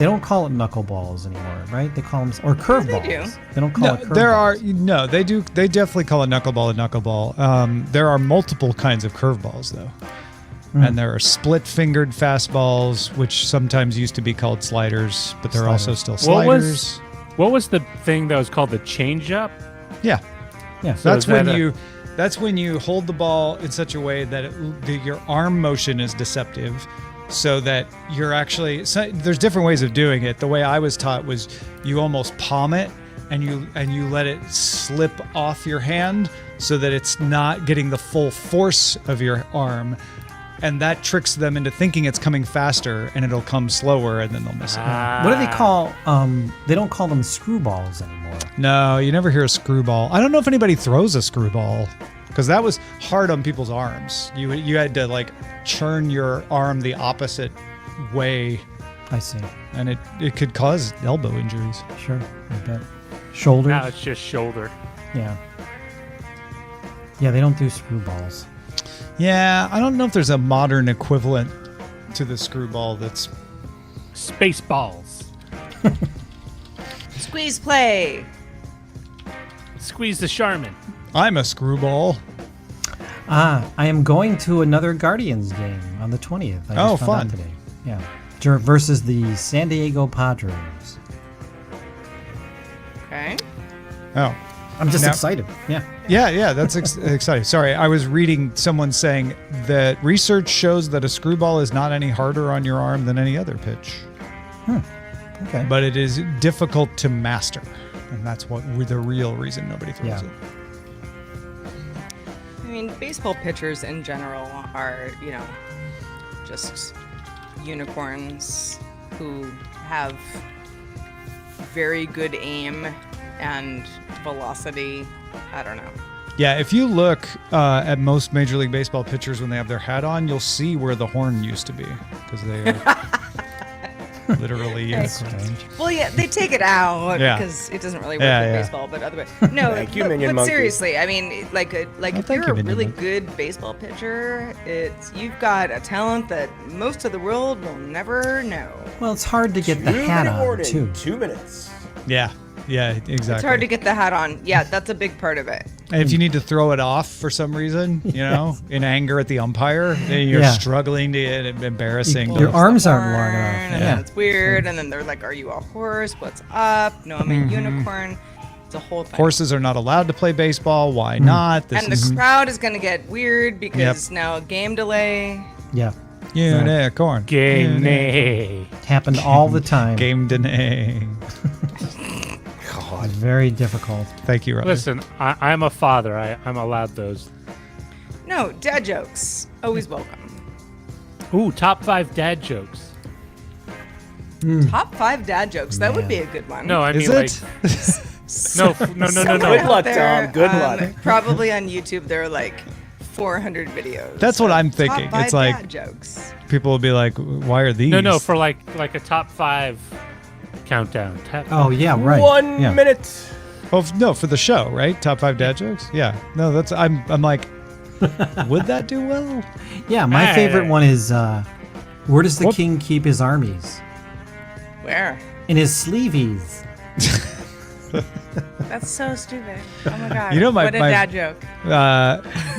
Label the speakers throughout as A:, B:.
A: They don't call it knuckleballs anymore, right? They call them or curveballs.
B: They do.
A: They don't call it curveballs.
C: They do. They definitely call a knuckleball. There are multiple kinds of curveballs though, and there are split-fingered fastballs, which sometimes used to be called sliders, but they're also still sliders.
D: What was the thing that was called the changeup?
C: Yeah.
D: So
C: That's when you hold the ball in such a way that your arm motion is deceptive, so that you're actually. There's different ways of doing it. The way I was taught was you almost palm it and you let it slip off your hand so that it's not getting the full force of your arm, and that tricks them into thinking it's coming faster, and it'll come slower, and then they'll miss it.
A: What do they call? They don't call them screwballs anymore.
C: No, you never hear a screwball. I don't know if anybody throws a screwball, because that was hard on people's arms. You had to like churn your arm the opposite way.
A: I see.
C: And it could cause elbow injuries.
A: Sure, I bet. Shoulders.
D: Now it's just shoulder.
A: Yeah. Yeah, they don't do screwballs.
C: Yeah, I don't know if there's a modern equivalent to the screwball that's
D: Space balls.
B: Squeeze play.
D: Squeeze the Charmin.
C: I'm a screwball.
A: I am going to another Guardians game on the 20th. I just found out today. Yeah. Versus the San Diego Padres.
B: Okay.
C: Oh.
A: I'm just excited. Yeah.
C: Yeah, that's exciting. Sorry, I was reading someone saying that research shows that a screwball is not any harder on your arm than any other pitch.
A: Okay.
C: But it is difficult to master, and that's the real reason nobody throws it.
B: I mean, baseball pitchers in general are, just unicorns who have very good aim and velocity. I don't know.
C: Yeah, if you look at most Major League Baseball pitchers when they have their hat on, you'll see where the horn used to be, because they are literally unicorns.
B: Well, yeah, they take it out because it doesn't really work with baseball, but otherwise, no.
E: Thank you, Minion
B: but
E: Monkey.
B: seriously, I mean, if you're a really good baseball pitcher, you've got a talent that most of the world will never know.
A: Well, it's hard to get the hat on, too.
E: 2 minutes.
C: Yeah, exactly.
B: It's hard to get the hat on. Yeah, that's a big part of it.
C: And if you need to throw it off for some reason, in anger at the umpire, then you're struggling to get embarrassing.
A: Your arms aren't long enough.
B: And then it's weird, and then they're like, "Are you a horse? What's up? No, I'm a unicorn." It's a whole thing.
C: Horses are not allowed to play baseball. Why not?
B: The crowd is going to get weird because now game delay.
A: Yeah.
C: Unicorn.
D: Game day.
A: Happened all the time.
C: Game delay.
A: It's very difficult.
C: Thank you, Roger.
D: Listen, I'm a father. I'm allowed those.
B: No, dad jokes. Always welcome.
D: Ooh, top 5 dad jokes.
B: Top 5 dad jokes. That would be a good one.
D: No, I mean
C: it?
D: No.
E: Good luck, Tom. Good luck.
B: Probably on YouTube there are like 400 videos.
C: That's what I'm thinking.
B: Top 5
C: it's like
B: dad jokes.
C: People will be like, "Why are these?"
D: No, for like a top 5 countdown.
A: Oh yeah, right.
E: 1 minute.
C: Oh no, for the show, right? Top 5 dad jokes. Yeah. No, that's I'm like, would that do well?
A: Yeah, my favorite one is, where does the king keep his armies?
B: Where?
A: In his sleeveys.
B: That's so stupid. Oh my god.
C: My
B: what a dad joke.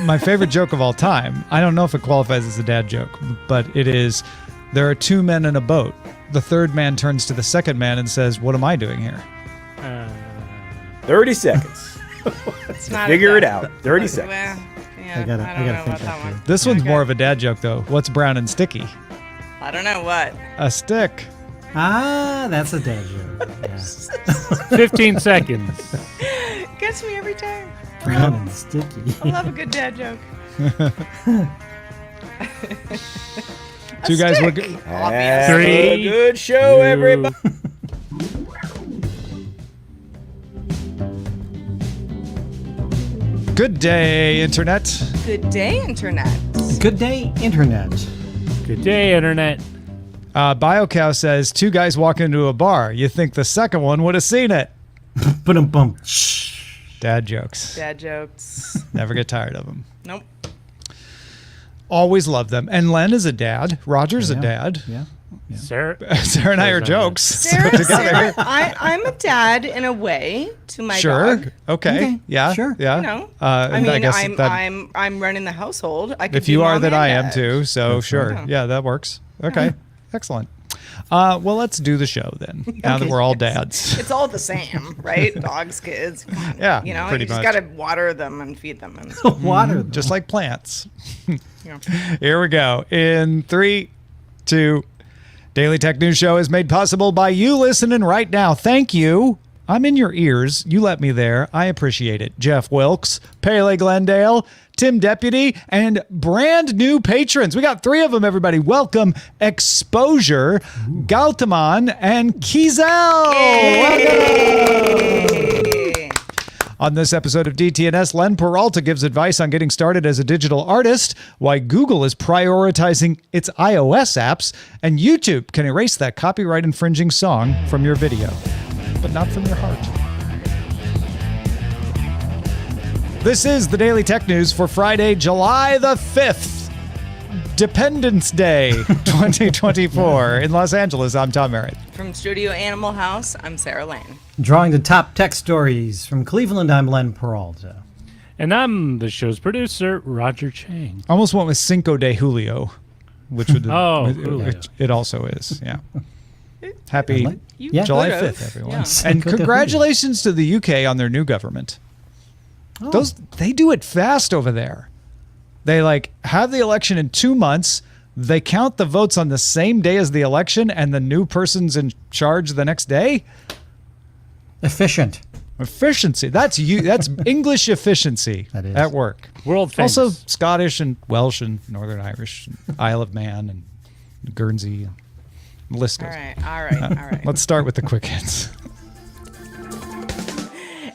C: My favorite joke of all time. I don't know if it qualifies as a dad joke, but it is. There are 2 men in a boat. The third man turns to the second man and says, "What am I doing here?"
E: 30 seconds.
B: It's not
E: Figure it out. 30 seconds.
B: Well, yeah,
A: I gotta
B: don't
A: think
B: know about
A: that
B: that one.
C: This one's more of a dad joke, though. What's brown and sticky?
B: I don't know what.
C: A stick.
A: Ah, that's a dad joke. Yeah.
D: 15 seconds.
B: Gets me every time.
A: Brown and sticky.
B: I love a good dad joke.
C: Two guys
B: stick.
C: look.
B: Obvious.
E: Have a good show, everybody.
C: Good day, Internet.
B: Good day, Internet.
A: Good day, Internet.
D: Good day, Internet.
C: BioCow says 2 guys walk into a bar. You think the second one would have seen it?
A: Ba-dum-bum.
C: Dad jokes.
B: Dad jokes.
C: Never get tired of them.
B: Nope.
C: Always love them. And Len is a dad. Roger's a dad.
A: Yeah.
D: Sarah
C: and I are jokes.
B: Sarah, I'm a dad in a way to my dog.
C: Okay. Yeah.
A: Sure.
C: Yeah.
B: You know,
C: I
B: mean,
C: guess
B: I'm running the household. I could
C: if
B: be
C: you are,
B: mom
C: then
B: and
C: I am
B: dad.
C: too. So sure.
B: right.
C: Yeah, that works. Okay. Excellent. Well, let's do the show then. Now that we're all dads.
B: It's all the same, right? Dogs, kids. Come on.
C: Yeah,
B: You know,
C: pretty
B: you just
C: much.
B: got to water them and feed them. And
A: Water them.
C: Just like plants.
B: Yeah.
C: Here we go. In 3, 2. Daily Tech News Show is made possible by you listening right now. Thank you. I'm in your ears. You let me there. I appreciate it. Jeff Wilkes, Pele Glendale, Tim Deputy, and brand new patrons. We got 3 of them, everybody. Welcome, Exposure, Gautaman, and Kizel. Welcome. On this episode of DTNS, Len Peralta gives advice on getting started as a digital artist, why Google is prioritizing its iOS apps, and YouTube can erase that copyright infringing song from your video, but not from your heart. This is the Daily Tech News for Friday, July the 5th. Dependence Day 2024 in Los Angeles. I'm Tom Merritt.
B: From Studio Animal House, I'm Sarah Lane.
A: Drawing the top tech stories from Cleveland, I'm Len Peralta.
D: And I'm the show's producer, Roger Chang.
C: Almost went with Cinco de Julio, which would
D: Julio.
C: which it also is. Yeah. Happy
A: Yeah.
C: July
B: could've.
C: 5th, everyone.
B: Yeah.
C: And
A: Cinco de
C: congratulations to the UK on their new government. They do it fast over there. They have the election in 2 months. They count the votes on the same day as the election, and the new person's in charge the next day.
A: Efficient.
C: Efficiency. That's English efficiency
A: That is.
C: at work.
D: World famous.
C: Also Scottish and Welsh and Northern Irish, and Isle of Man and Guernsey. And the list goes.
B: All right.
C: Let's start with the quick hits.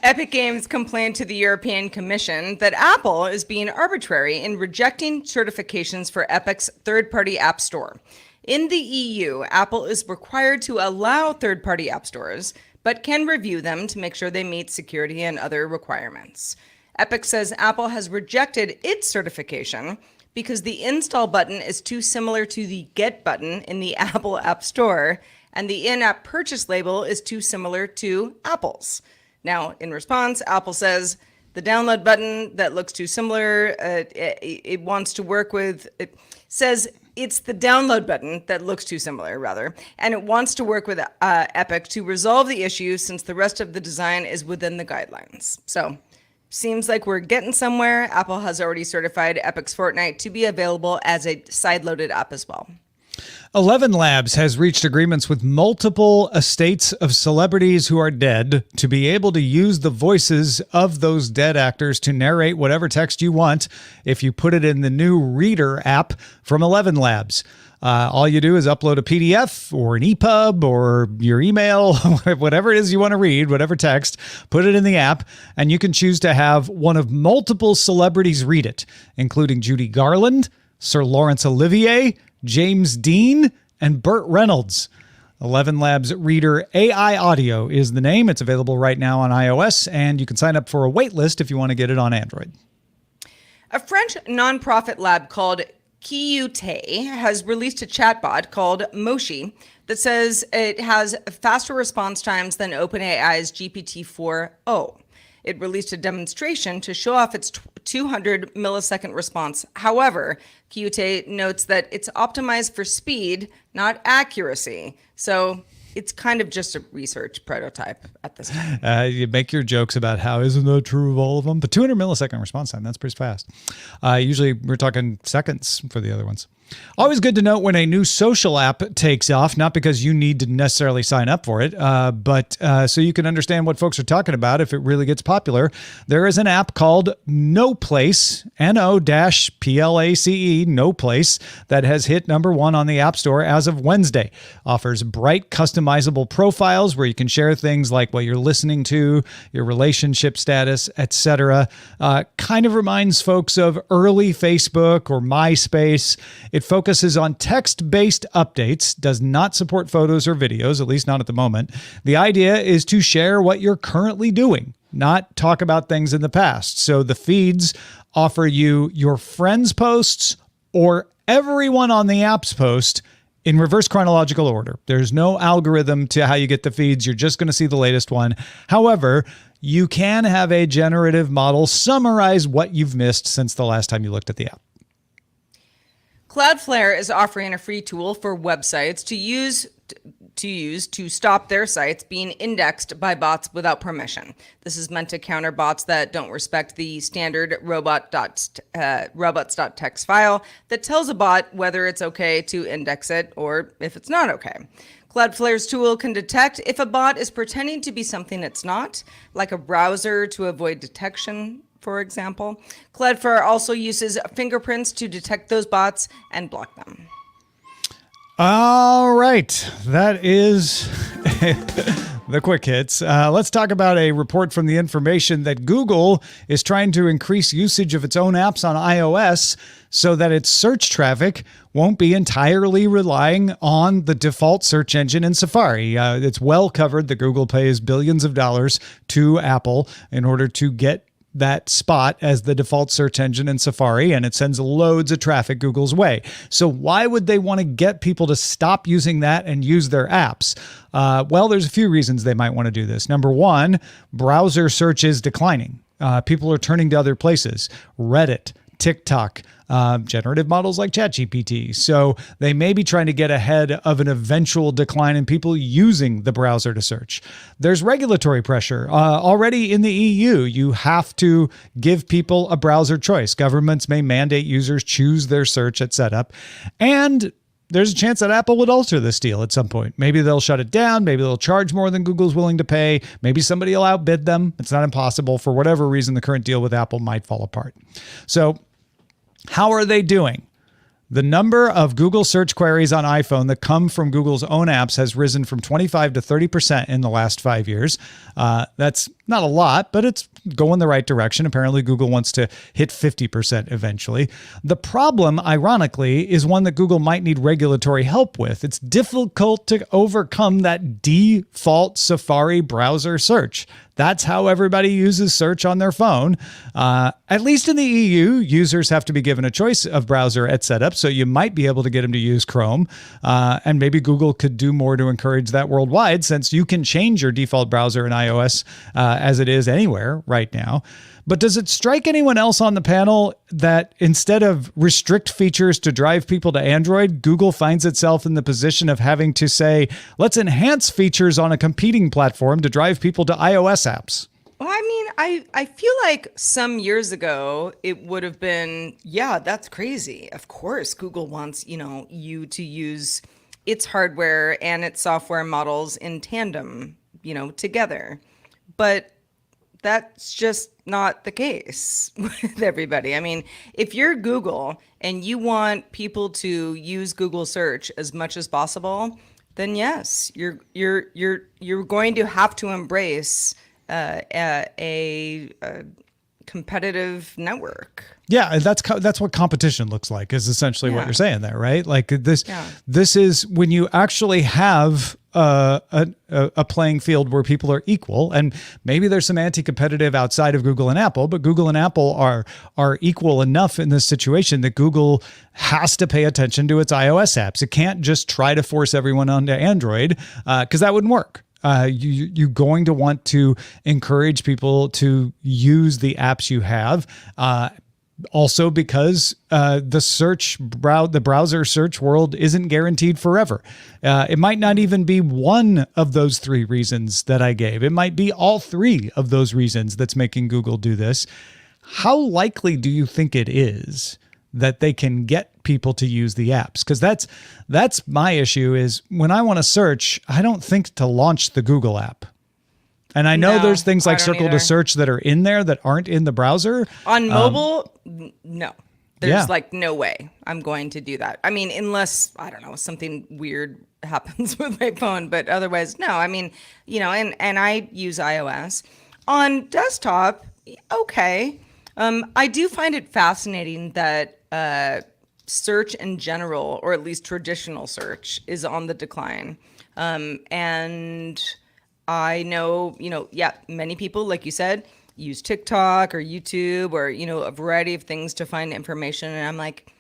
B: Epic Games complained to the European Commission that Apple is being arbitrary in rejecting certifications for Epic's third-party app store. In the EU, Apple is required to allow third-party app stores, but can review them to make sure they meet security and other requirements. Epic says Apple has rejected its certification because the install button is too similar to the get button in the Apple App Store, and the in-app purchase label is too similar to Apple's. Now, in response, Apple says the download button that looks too similar, it wants to work with, it says it's the download button that looks too similar, rather, and it wants to work with Epic to resolve the issue since the rest of the design is within the guidelines. So, seems like we're getting somewhere. Apple has already certified Epic's Fortnite to be available as a side-loaded app as well.
C: 11 Labs has reached agreements with multiple estates of celebrities who are dead to be able to use the voices of those dead actors to narrate whatever text you want if you put it in the new Reader app from 11 Labs. All you do is upload a PDF or an EPUB or your email, whatever it is you want to read, whatever text, put it in the app, and you can choose to have one of multiple celebrities read it, including Judy Garland, Sir Laurence Olivier, James Dean, and Burt Reynolds. 11 Labs Reader AI Audio is the name. It's available right now on iOS, and you can sign up for a wait list if you want to get it on Android.
B: A French nonprofit lab called Qt has released a chatbot called Moshi that says it has faster response times than OpenAI's GPT-4o. It released a demonstration to show off its 200 millisecond response. However, Qt notes that it's optimized for speed, not accuracy. So it's kind of just a research prototype at this time.
C: You make your jokes about how isn't that true of all of them, but 200 millisecond response time, that's pretty fast. Usually we're talking seconds for the other ones. Always good to note when a new social app takes off, not because you need to necessarily sign up for it, but so you can understand what folks are talking about if it really gets popular. There is an app called NoPlace, N-O-P-L-A-C-E, NoPlace, that has hit #1 on the App Store as of Wednesday. Offers bright, customizable profiles where you can share things like what you're listening to, your relationship status, etc. Kind of reminds folks of early Facebook or MySpace. It focuses on text-based updates, does not support photos or videos, at least not at the moment. The idea is to share what you're currently doing, not talk about things in the past. So the feeds offer you your friends' posts or everyone on the app's post in reverse chronological order. There's no algorithm to how you get the feeds. You're just going to see the latest one. However, you can have a generative model summarize what you've missed since the last time you looked at the app.
B: Cloudflare is offering a free tool for websites to use to stop their sites being indexed by bots without permission. This is meant to counter bots that don't respect the standard robots.txt file that tells a bot whether it's okay to index it or if it's not okay. Cloudflare's tool can detect if a bot is pretending to be something it's not, like a browser to avoid detection, for example. Cloudflare also uses fingerprints to detect those bots and block them.
C: All right. That is the quick hits. Let's talk about a report from The Information that Google is trying to increase usage of its own apps on iOS so that its search traffic won't be entirely relying on the default search engine in Safari. It's well covered that Google pays billions of dollars to Apple in order to get that spot as the default search engine in Safari, and it sends loads of traffic Google's way. So why would they want to get people to stop using that and use their apps? Well, there's a few reasons they might want to do this. Number one, browser search is declining. People are turning to other places, Reddit, TikTok, generative models like ChatGPT. So they may be trying to get ahead of an eventual decline in people using the browser to search. There's regulatory pressure. Already in the EU, you have to give people a browser choice. Governments may mandate users choose their search at setup. And there's a chance that Apple would alter this deal at some point. Maybe they'll shut it down. Maybe they'll charge more than Google's willing to pay. Maybe somebody will outbid them. It's not impossible. For whatever reason, the current deal with Apple might fall apart. So how are they doing? The number of Google search queries on iPhone that come from Google's own apps has risen from 25 to 30% in the last 5 years. That's not a lot, but it's going the right direction. Apparently, Google wants to hit 50% eventually. The problem, ironically, is one that Google might need regulatory help with. It's difficult to overcome that default Safari browser search. That's how everybody uses search on their phone. At least in the EU, users have to be given a choice of browser at setup, so you might be able to get them to use Chrome. And maybe Google could do more to encourage that worldwide, since you can change your default browser in iOS as it is anywhere right now. But does it strike anyone else on the panel that instead of restrict features to drive people to Android, Google finds itself in the position of having to say, let's enhance features on a competing platform to drive people to iOS apps?
B: Well, I mean, I feel like some years ago it would have been, yeah, that's crazy. Of course, Google wants, you to use its hardware and its software models in tandem, together. But that's just not the case with everybody. I mean, if you're Google and you want people to use Google search as much as possible, then yes, you're going to have to embrace a competitive network.
C: Yeah, that's what competition looks like, is essentially what you're saying there, right? Like this is when you actually have a playing field where people are equal, and maybe there's some anti-competitive outside of Google and Apple, but Google and Apple are equal enough in this situation that Google has to pay attention to its iOS apps. It can't just try to force everyone onto Android, because that wouldn't work. You're going to want to encourage people to use the apps you have. Also because the browser search world isn't guaranteed forever. It might not even be one of those three reasons that I gave. It might be all three of those reasons that's making Google do this. How likely do you think it is that they can get people to use the apps? Because that's my issue, is when I want to search, I don't think to launch the Google app. And I know there's things like Circle to Search that are in there that aren't in the browser.
B: On mobile, no. There's no way I'm going to do that. I mean, unless, I don't know, something weird happens with my phone. But otherwise, no. I mean, and I use iOS. On desktop, okay. I do find it fascinating that search in general, or at least traditional search, is on the decline. And I know, many people, like you said, use TikTok or YouTube or, a variety of things to find information. And I'm like,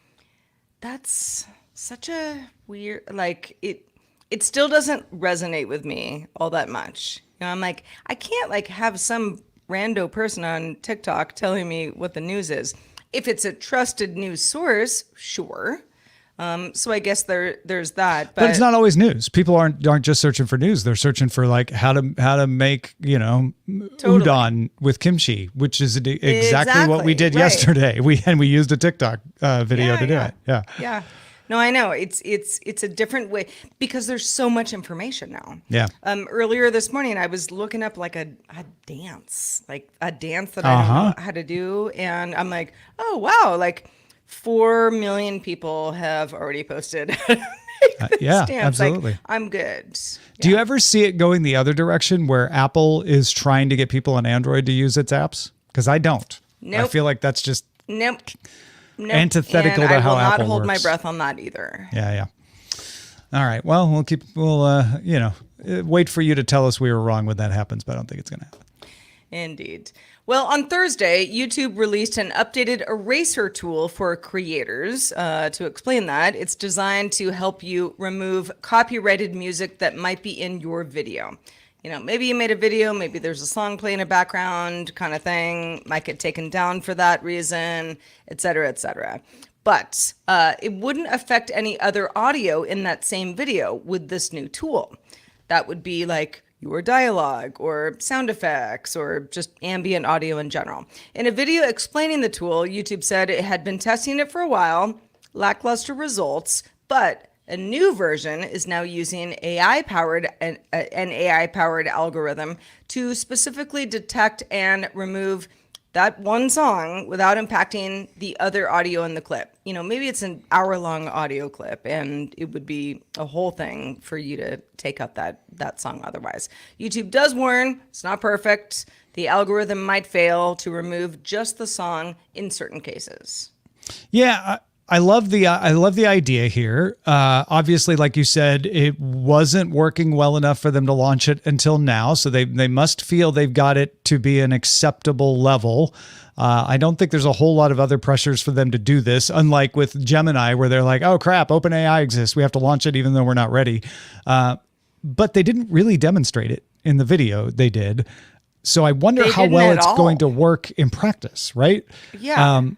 B: that's such a weird, like it still doesn't resonate with me all that much. I'm like, I can't like have some rando person on TikTok telling me what the news is. If it's a trusted news source, sure. So I guess there's that,
C: but it's not always news. People aren't just searching for news. They're searching for like how to make udon with kimchi, which is exactly what we did yesterday. We used a TikTok video to do it.
B: Yeah. No, I know it's a different way because there's so much information now.
C: Yeah.
B: Earlier this morning, I was looking up like a dance that I don't know how to do, and I'm like, oh wow, like 4 million people have already posted. Stamps.
C: Absolutely.
B: Like, I'm good.
C: Do you ever see it going the other direction where Apple is trying to get people on Android to use its apps? Because I don't.
B: Nope.
C: I feel like that's just
B: nope.
C: antithetical
B: and
C: to how Apple works.
B: I will not hold my breath on that either.
C: Yeah. All right. Well, we'll wait for you to tell us we were wrong when that happens, but I don't think it's going to happen.
B: Indeed. Well, on Thursday, YouTube released an updated eraser tool for creators. To explain that, it's designed to help you remove copyrighted music that might be in your video. Maybe you made a video, maybe there's a song playing in the background kind of thing, might get taken down for that reason, et cetera, et cetera. But it wouldn't affect any other audio in that same video with this new tool. That would be like your dialogue or sound effects or just ambient audio in general. In a video explaining the tool, YouTube said it had been testing it for a while, lackluster results, but a new version is now using an AI-powered algorithm to specifically detect and remove that one song without impacting the other audio in the clip. Maybe it's an hour-long audio clip and it would be a whole thing for you to take up that song otherwise. YouTube does warn it's not perfect. The algorithm might fail to remove just the song in certain cases.
C: Yeah, I love the idea here. Obviously, like you said, it wasn't working well enough for them to launch it until now. So they must feel they've got it to be an acceptable level. I don't think there's a whole lot of other pressures for them to do this, unlike with Gemini, where they're like, oh crap, OpenAI exists. We have to launch it even though we're not ready. But they didn't really demonstrate it in the video they did. So I wonder how well it's going to work in practice, right?
B: Yeah.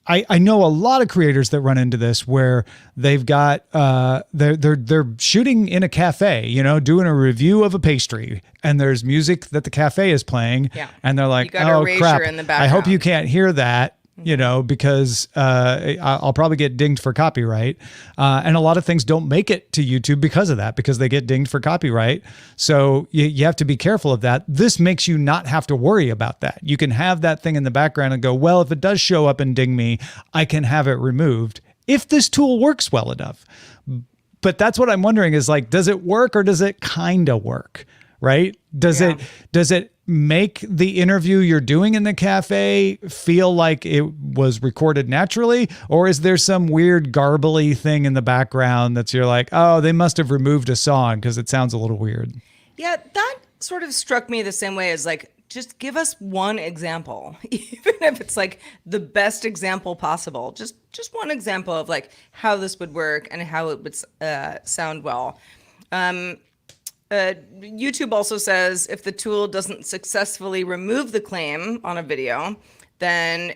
C: I know a lot of creators that run into this where they've got they're shooting in a cafe, doing a review of a pastry, and there's music that the cafe is playing, and they're like, "Oh crap! I hope you can't hear that." Because I'll probably get dinged for copyright. And a lot of things don't make it to YouTube because of that, because they get dinged for copyright. So you have to be careful of that. This makes you not have to worry about that. You can have that thing in the background and go, well, if it does show up and ding me, I can have it removed if this tool works well enough. But that's what I'm wondering is like, does it work or does it kind of work? Right? Does it make the interview you're doing in the cafe feel like it was recorded naturally? Or is there some weird garbly thing in the background that's you're like, oh, they must have removed a song because it sounds a little weird?
B: Yeah, that sort of struck me the same way as like, just give us one example, even if it's like the best example possible. Just one example of like how this would work and how it would sound well. YouTube also says if the tool doesn't successfully remove the claim on a video, then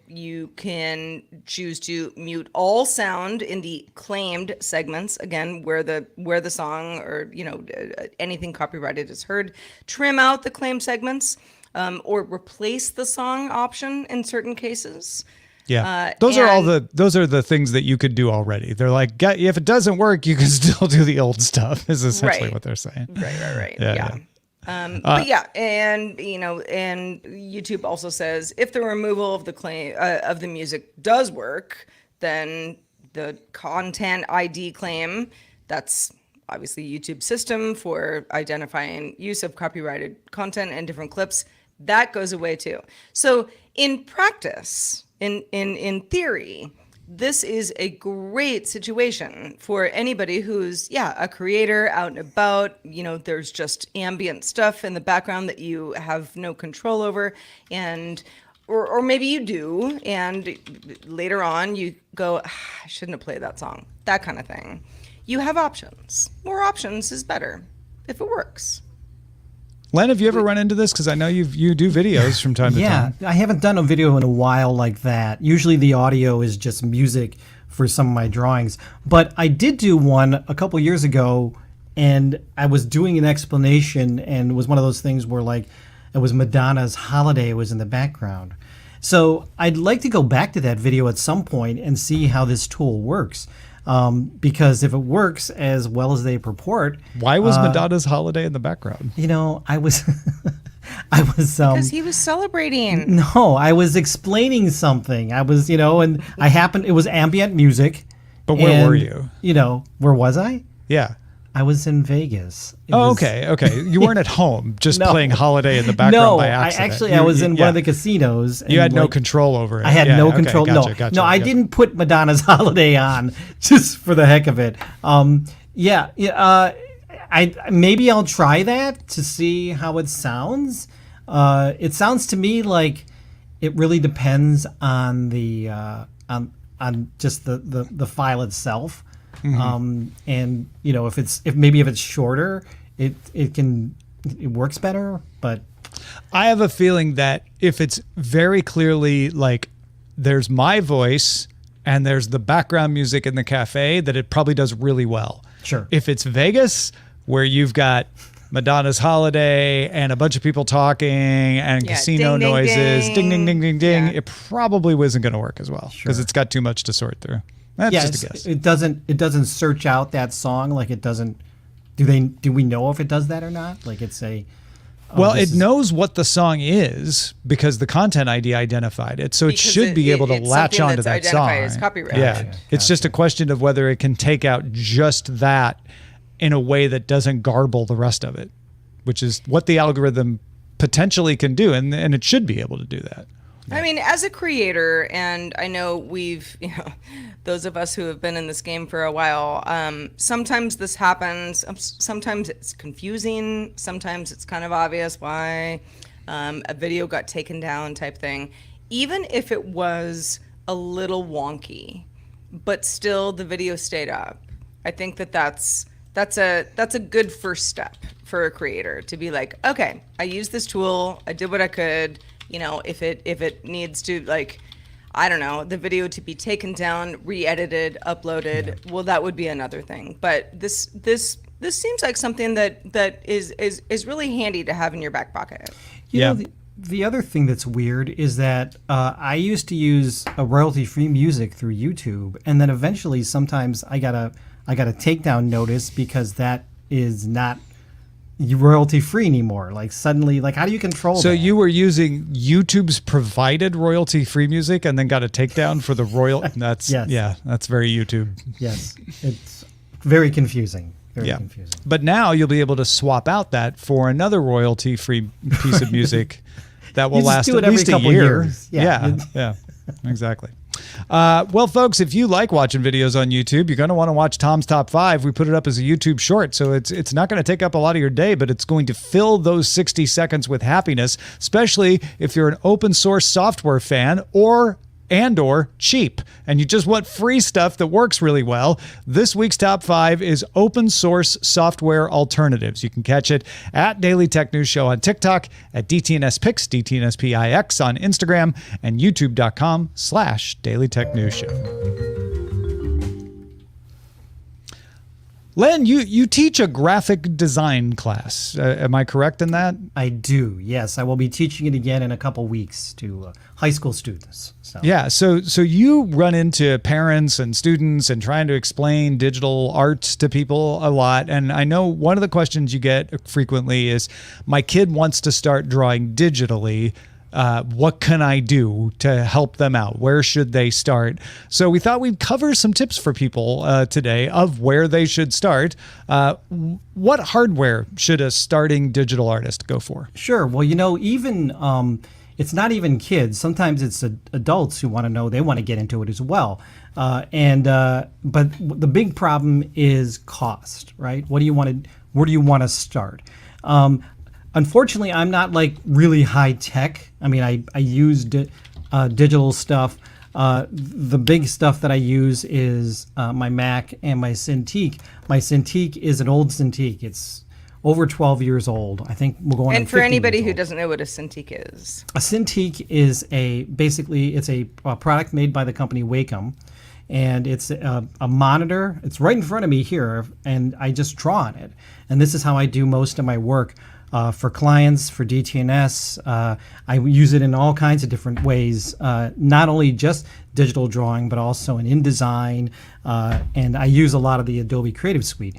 B: you can choose to mute all sound in the claimed segments, again, where the song or anything copyrighted is heard, trim out the claimed segments, or replace the song option in certain cases.
C: Yeah, those are the things that you could do already. They're like, if it doesn't work, you can still do the old stuff. Is essentially what they're saying.
B: Right.
C: Yeah.
B: But yeah, and YouTube also says if the removal of the claim of the music does work, then the content ID claim, that's obviously YouTube's system for identifying use of copyrighted content and different clips, that goes away too. So in practice, in theory, this is a great situation for anybody who's, a creator out and about. There's just ambient stuff in the background that you have no control over. And or maybe you do, and later on you go, I shouldn't have played that song, that kind of thing. You have options. More options is better if it works.
C: Len, have you ever run into this? Because I know you do videos from time to time.
A: Yeah, I haven't done a video in a while like that. Usually the audio is just music for some of my drawings. But I did do one a couple years ago, and I was doing an explanation, and it was one of those things where, like, it was Madonna's Holiday was in the background. So I'd like to go back to that video at some point and see how this tool works. Because if it works as well as they purport,
C: why was Madonna's Holiday in the background?
A: I was,
B: because he was celebrating.
A: No, I was explaining something. I was, and it was ambient music.
C: But where were you?
A: Where was I?
C: Yeah.
A: I was in Vegas.
C: Okay. You weren't at home just playing Holiday in the background by accident.
A: I was in one of the casinos.
C: You had no control over it.
A: I had no control.
C: Gotcha,
A: I didn't put Madonna's Holiday on just for the heck of it. Maybe I'll try that to see how it sounds. It sounds to me like it really depends on the on just the file itself. Mm-hmm. And if it's shorter, it works better. But
C: I have a feeling that if it's very clearly like there's my voice and there's the background music in the cafe, that it probably does really well.
A: Sure.
C: If it's Vegas, where you've got Madonna's Holiday and a bunch of people talking and casino noises, ding, ding, ding, ding, ding, it probably wasn't going to work as well because it's got too much to sort through. That's just a guess.
A: It doesn't search out that song like it doesn't. Do we know if it does that or not? Like it's a.
C: It knows what the song is because the content ID identified it, so it should be able to latch onto that song.
B: As copyright.
C: Yeah, gotcha. It's just a question of whether it can take out just that in a way that doesn't garble the rest of it, which is what the algorithm potentially can do, and it should be able to do that.
B: I mean, as a creator, and I know we've, those of us who have been in this game for a while, sometimes this happens. Sometimes it's confusing. Sometimes it's kind of obvious why a video got taken down type thing. Even if it was a little wonky, but still the video stayed up. I think that's a good first step for a creator to be like, okay, I used this tool. I did what I could. If it needs to, like, I don't know, the video to be taken down, re-edited, uploaded, well, that would be another thing. But this seems like something that is really handy to have in your back pocket.
A: The other thing that's weird is that I used to use a royalty-free music through YouTube, and then eventually sometimes I got a takedown notice because that is not royalty free anymore. Like suddenly, like how do you control
C: so
A: that?
C: You were using YouTube's provided royalty free music and then got a takedown for the that's that's very YouTube.
A: Yes, it's very confusing. Very confusing.
C: But now you'll be able to swap out that for another royalty free piece of music that will last at least a year. Yeah, exactly. Well, folks, if you like watching videos on YouTube, you're going to want to watch Tom's Top 5. We put it up as a YouTube short, so it's not going to take up a lot of your day, but it's going to fill those 60 seconds with happiness, especially if you're an open source software fan or cheap, and you just want free stuff that works really well. This week's Top 5 is open source software alternatives. You can catch it at Daily Tech News Show on TikTok, at DTNS Pix, DTNSPIX on Instagram, and youtube.com/Daily Tech News Show. Len, you teach a graphic design class. Am I correct in that?
A: I do, yes. I will be teaching it again in a couple weeks to high school students.
C: Yeah, so you run into parents and students and trying to explain digital art to people a lot. And I know one of the questions you get frequently is, my kid wants to start drawing digitally. What can I do to help them out? Where should they start? So we thought we'd cover some tips for people today of where they should start. What hardware should a starting digital artist go for?
A: Sure. Well, even it's not even kids. Sometimes it's adults who want to know, they want to get into it as well. But the big problem is cost, right? Where do you want to start? Unfortunately, I'm not like really high tech. I mean, I use digital stuff. The big stuff that I use is my Mac and my Cintiq. My Cintiq is an old Cintiq. It's over 12 years old. I think we're going on
B: And for
A: 15
B: anybody
A: years
B: who
A: old.
B: doesn't know what a Cintiq is,
A: A Cintiq is basically a product made by the company Wacom, and it's a monitor. It's right in front of me here, and I just draw on it. And this is how I do most of my work for clients, for DTNS. I use it in all kinds of different ways, not only just digital drawing, but also in InDesign, and I use a lot of the Adobe Creative Suite.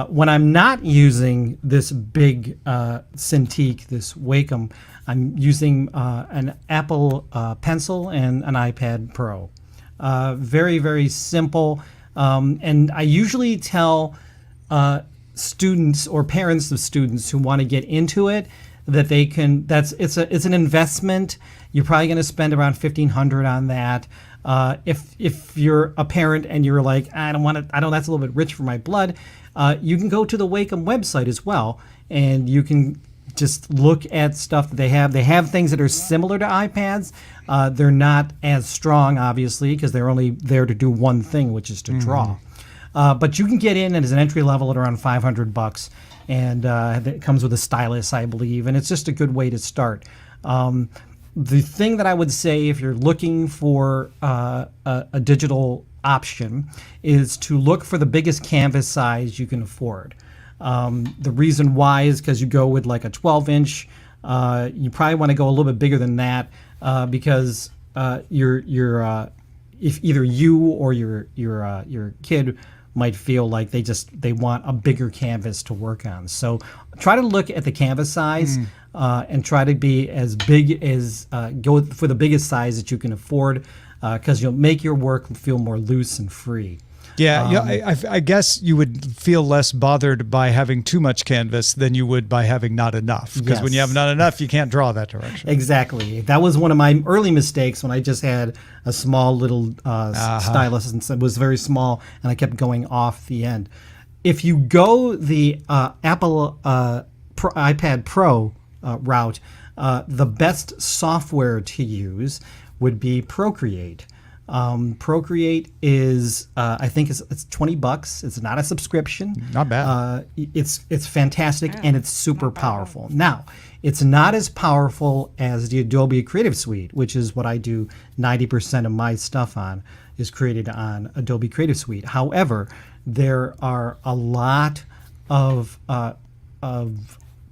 A: When I'm not using this big Cintiq, this Wacom, I'm using an Apple Pencil and an iPad Pro. Very, very simple. And I usually tell students or parents of students who want to get into it that they can. It's an investment. You're probably going to spend around $1,500 on that. If you're a parent and you're like, I don't, that's a little bit rich for my blood. You can go to the Wacom website as well, and you can just look at stuff that they have. They have things that are similar to iPads. They're not as strong, obviously, because they're only there to do one thing, which is to draw. But you can get in as an entry level at around $500, and it comes with a stylus, I believe, and it's just a good way to start. The thing that I would say if you're looking for a digital option is to look for the biggest canvas size you can afford. The reason why is because you go with like a 12-inch. You probably want to go a little bit bigger than that because if either you or your kid might feel like they want a bigger canvas to work on. So try to look at the canvas size and try to be as big as go for the biggest size that you can afford. Because you'll make your work feel more loose and free.
C: Yeah, I guess you would feel less bothered by having too much canvas than you would by having not enough. Because when you have not enough, you can't draw that direction.
A: Exactly. That was one of my early mistakes when I just had a small little stylus and it was very small, and I kept going off the end. If you go the Apple iPad Pro route, the best software to use would be Procreate. Procreate is, I think it's $20. It's not a subscription.
C: Not bad.
A: It's fantastic and it's super powerful. Now, it's not as powerful as the Adobe Creative Suite, which is what I do 90% of my stuff on, is created on Adobe Creative Suite. However, there are a lot of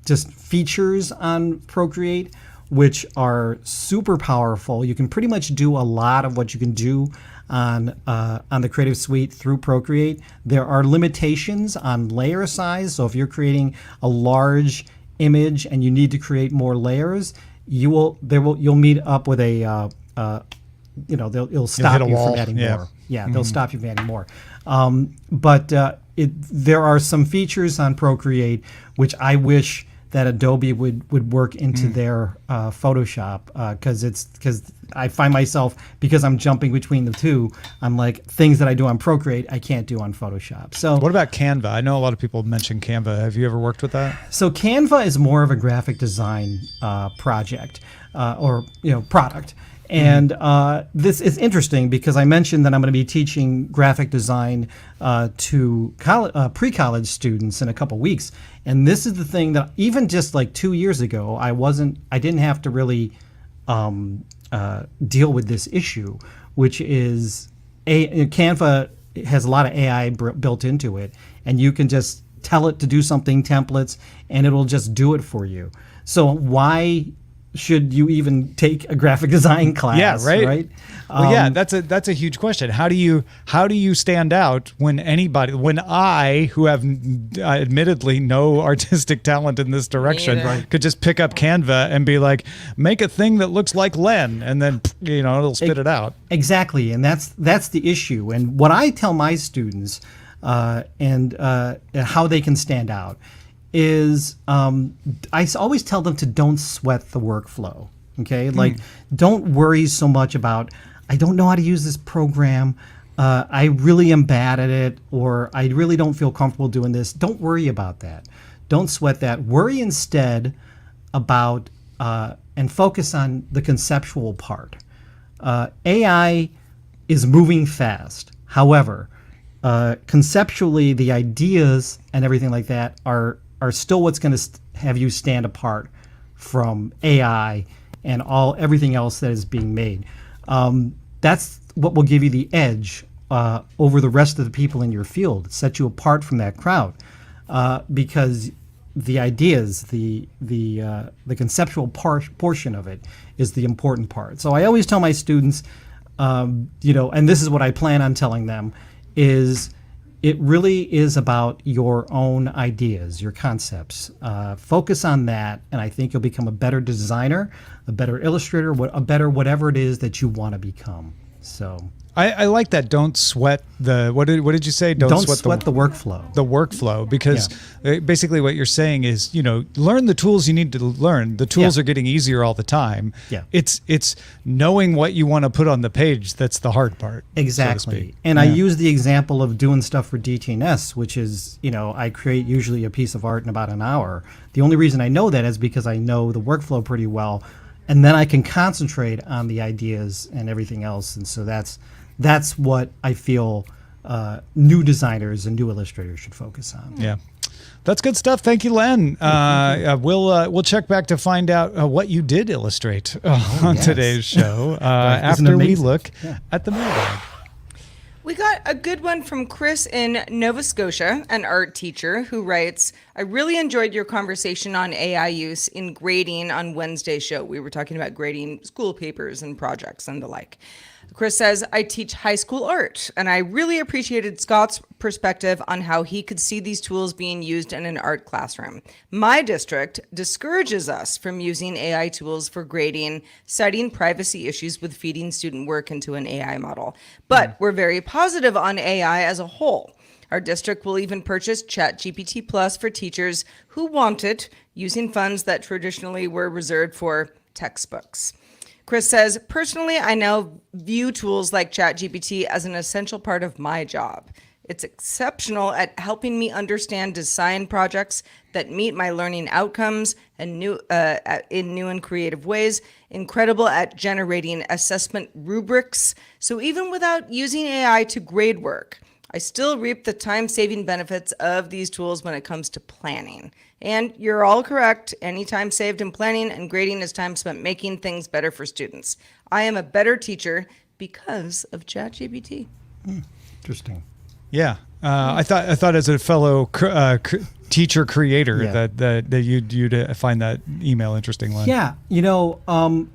A: just features on Procreate which are super powerful. You can pretty much do a lot of what you can do on the Creative Suite through Procreate. There are limitations on layer size, so if you're creating a large image and you need to create more layers, you'll meet up with it'll stop you from adding more. Yeah, they'll stop you from adding more. But there are some features on Procreate which I wish that Adobe would work into their Photoshop, because I find myself, because I'm jumping between the two, I'm like, things that I do on Procreate I can't do on Photoshop. So
C: what about Canva? I know a lot of people mention Canva. Have you ever worked with that?
A: So Canva is more of a graphic design project or product. And this is interesting because I mentioned that I'm going to be teaching graphic design to pre-college students in a couple weeks. And this is the thing that even just like 2 years ago, I didn't have to really deal with this issue, which is Canva has a lot of AI built into it, and you can just tell it to do something, templates, and it'll just do it for you. So why should you even take a graphic design class?
C: Yeah, right.
A: Well,
C: that's a huge question. How do you stand out when I, who have admittedly no artistic talent in this direction, could just pick up Canva and be like, make a thing that looks like Len, and then it'll spit it out. Exactly,
A: and that's the issue. And what I tell my students and how they can stand out is I always tell them to don't sweat the workflow. Okay, like don't worry so much about, I don't know how to use this program, I really am bad at it, or I really don't feel comfortable doing this. Don't worry about that. Don't sweat that. Worry instead about and focus on the conceptual part. AI is moving fast. However, conceptually, the ideas and everything like that are still what's going to have you stand apart from AI and everything else that is being made. That's what will give you the edge over the rest of the people in your field, set you apart from that crowd, because the ideas, the conceptual portion of it is the important part. So I always tell my students, and this is what I plan on telling them, is it really is about your own ideas, your concepts. Focus on that, and I think you'll become a better designer, a better illustrator, a better whatever it is that you want to become. So
C: I like that. Don't sweat what did you say? Don't sweat the workflow. The workflow, because basically what you're saying is, learn the tools you need to learn. The tools are getting easier all the time.
A: Yeah.
C: It's knowing what you want to put on the page that's the hard part.
A: Exactly.
C: So to speak.
A: And I use the example of doing stuff for DTNS, which is, I create usually a piece of art in about an hour. The only reason I know that is because I know the workflow pretty well, and then I can concentrate on the ideas and everything else. And so that's what I feel new designers and new illustrators should focus on.
C: Yeah, that's good stuff. Thank you, Len. We'll check back to find out what you did illustrate on today's show after we look at the mailbag.
B: We got a good one from Chris in Nova Scotia, an art teacher, who writes, I really enjoyed your conversation on AI use in grading on Wednesday's show. We were talking about grading school papers and projects and the like. Chris says, I teach high school art, and I really appreciated Scott's perspective on how he could see these tools being used in an art classroom. My district discourages us from using AI tools for grading, citing privacy issues with feeding student work into an AI model. But we're very positive on AI as a whole. Our district will even purchase ChatGPT Plus for teachers who want it, using funds that traditionally were reserved for textbooks. Chris says, personally, I now view tools like ChatGPT as an essential part of my job. It's exceptional at helping me understand design projects that meet my learning outcomes and in new and creative ways, incredible at generating assessment rubrics. So even without using AI to grade work, I still reap the time-saving benefits of these tools when it comes to planning. And you're all correct. Any time saved in planning and grading is time spent making things better for students. I am a better teacher because of ChatGPT.
A: Interesting.
C: Yeah, I thought as a fellow teacher creator that you'd find that email interesting, Len.
A: Yeah,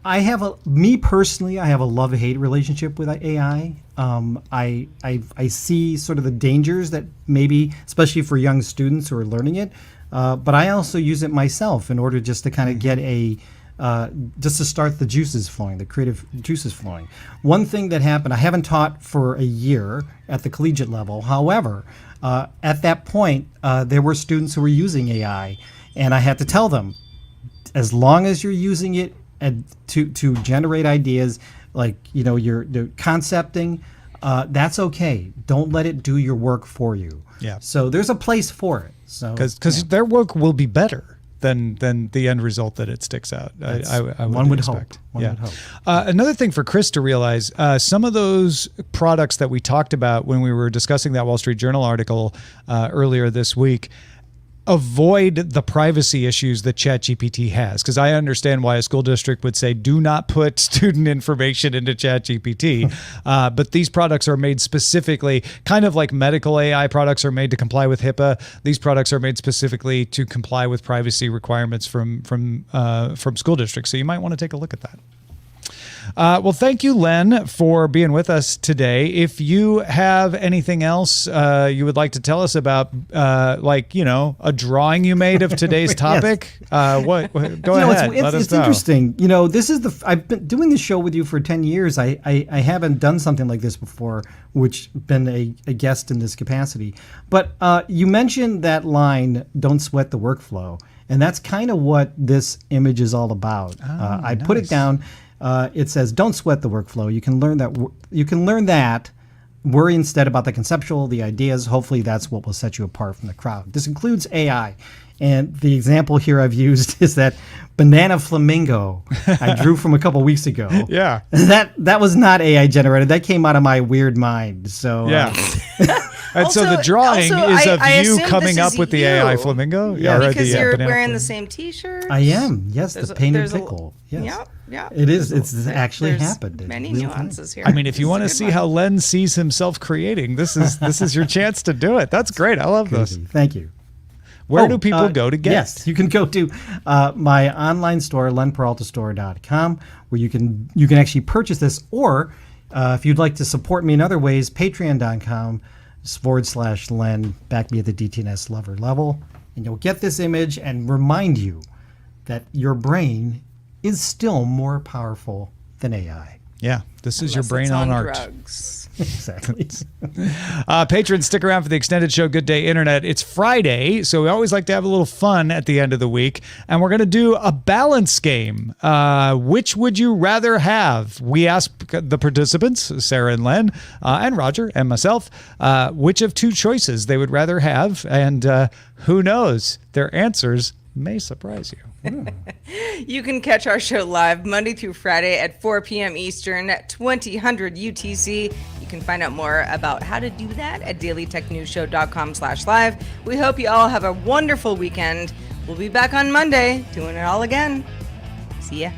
A: I have a love-hate relationship with AI. I see sort of the dangers that maybe, especially for young students who are learning it, but I also use it myself in order just to kind of get just to start the juices flowing, the creative juices flowing. One thing that happened, I haven't taught for a year at the collegiate level. However, at that point, there were students who were using AI, and I had to tell them, as long as you're using it to generate ideas, like you're concepting, that's okay. Don't let it do your work for you.
C: Yeah.
A: So there's a place for it. So
C: because their work will be better than the end result that it sticks out. I would expect.
A: One would hope.
C: Another thing for Chris to realize, some of those products that we talked about when we were discussing that Wall Street Journal article earlier this week, avoid the privacy issues that ChatGPT has. Because I understand why a school district would say, do not put student information into ChatGPT. But these products are made specifically, kind of like medical AI products are made to comply with HIPAA. These products are made specifically to comply with privacy requirements from school districts. So you might want to take a look at that. Well, thank you, Len, for being with us today. If you have anything else you would like to tell us about, a drawing you made of today's topic, go ahead. Let us
A: it's
C: know.
A: interesting. I've been doing this show with you for 10 years. I haven't done something like this before, which been a guest in this capacity. But you mentioned that line, "Don't sweat the workflow," and that's kind of what this image is all about. I put it down. It says, "Don't sweat the workflow. You can learn that. Worry instead about the conceptual, the ideas. Hopefully that's what will set you apart from the crowd. This includes AI. And the example here I've used is that banana flamingo I drew from a couple weeks ago.
C: Yeah.
A: That was not AI generated. That came out of my weird mind. So
C: Yeah. And so the
B: Also-
C: drawing
B: also,
C: is of
B: I
C: you
B: assume
C: coming
B: this
C: up
B: is
C: with the
B: you.
C: AI flamingo?
A: Yeah.
C: or
B: Because
C: the,
B: you're
C: banana
B: wearing the
C: flamingo.
B: same T-shirt.
A: I am. Yes,
B: There's
A: the
B: a-
A: painted
B: there's a-
A: pickle. Yes.
B: Yeah.
A: It's actually
B: There's
A: happened. It's
B: Many
A: real thing.
B: nuances here.
C: I mean, if you
B: This is
C: want
B: a
C: to
B: good
C: see
B: one.
C: how Len sees himself creating, this is your chance to do it. That's great. I love this.
A: Crazy. Thank you.
C: Where do people go to get?
A: Yes, you can go to my online store, lenperaltastore.com, where you can actually purchase this. Or if you'd like to support me in other ways, patreon.com/Len, back me at the DTNS lover level, and you'll get this image and remind you that your brain is still more powerful than AI.
C: Yeah, this is your
B: Unless
C: brain
B: it's
C: on art.
B: drugs.
A: Exactly.
C: Patrons, stick around for the extended show, Good Day Internet. It's Friday, so we always like to have a little fun at the end of the week. And we're going to do a balance game. Which would you rather have? We asked the participants, Sarah and Len, and Roger and myself, which of two choices they would rather have. And who knows? Their answers may surprise you.
B: You can catch our show live Monday through Friday at 4 p.m. Eastern, 2000 UTC. You can find out more about how to do that at dailytechnewsshow.com/live. We hope you all have a wonderful weekend. We'll be back on Monday doing it all again. See ya.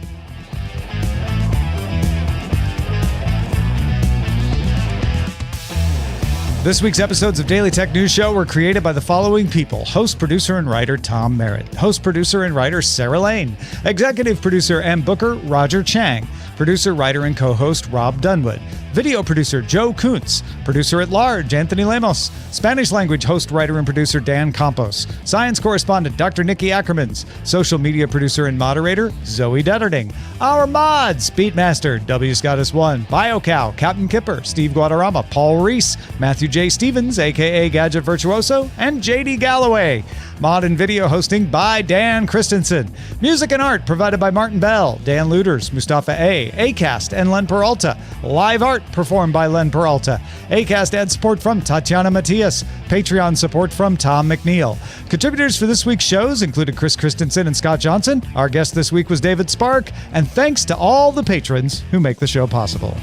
C: This week's episodes of Daily Tech News Show were created by the following people: host, producer, and writer Tom Merritt, host, producer, and writer Sarah Lane, executive producer and booker Roger Chang, producer, writer, and co-host Rob Dunwood, video producer Joe Kuntz, producer at large Anthony Lemos, Spanish language host, writer, and producer Dan Campos, science correspondent Dr. Nikki Ackermans, social media producer and moderator Zoe Detterding, our mods: Beatmaster, W. Scottus1, BioCow, Captain Kipper, Steve Guadarrama, Paul Reese, Matthew J. Stevens, aka Gadget Virtuoso, and JD Galloway. Mod and video hosting by Dan Christensen. Music and art provided by Martin Bell, Dan Luders, Mustafa A., Acast, and Len Peralta. Live art performed by Len Peralta. Acast ad support from Tatiana Matias. Patreon support from Tom McNeil. Contributors for this week's shows included Chris Christensen and Scott Johnson. Our guest this week was David Spark. And thanks to all the patrons who make the show possible.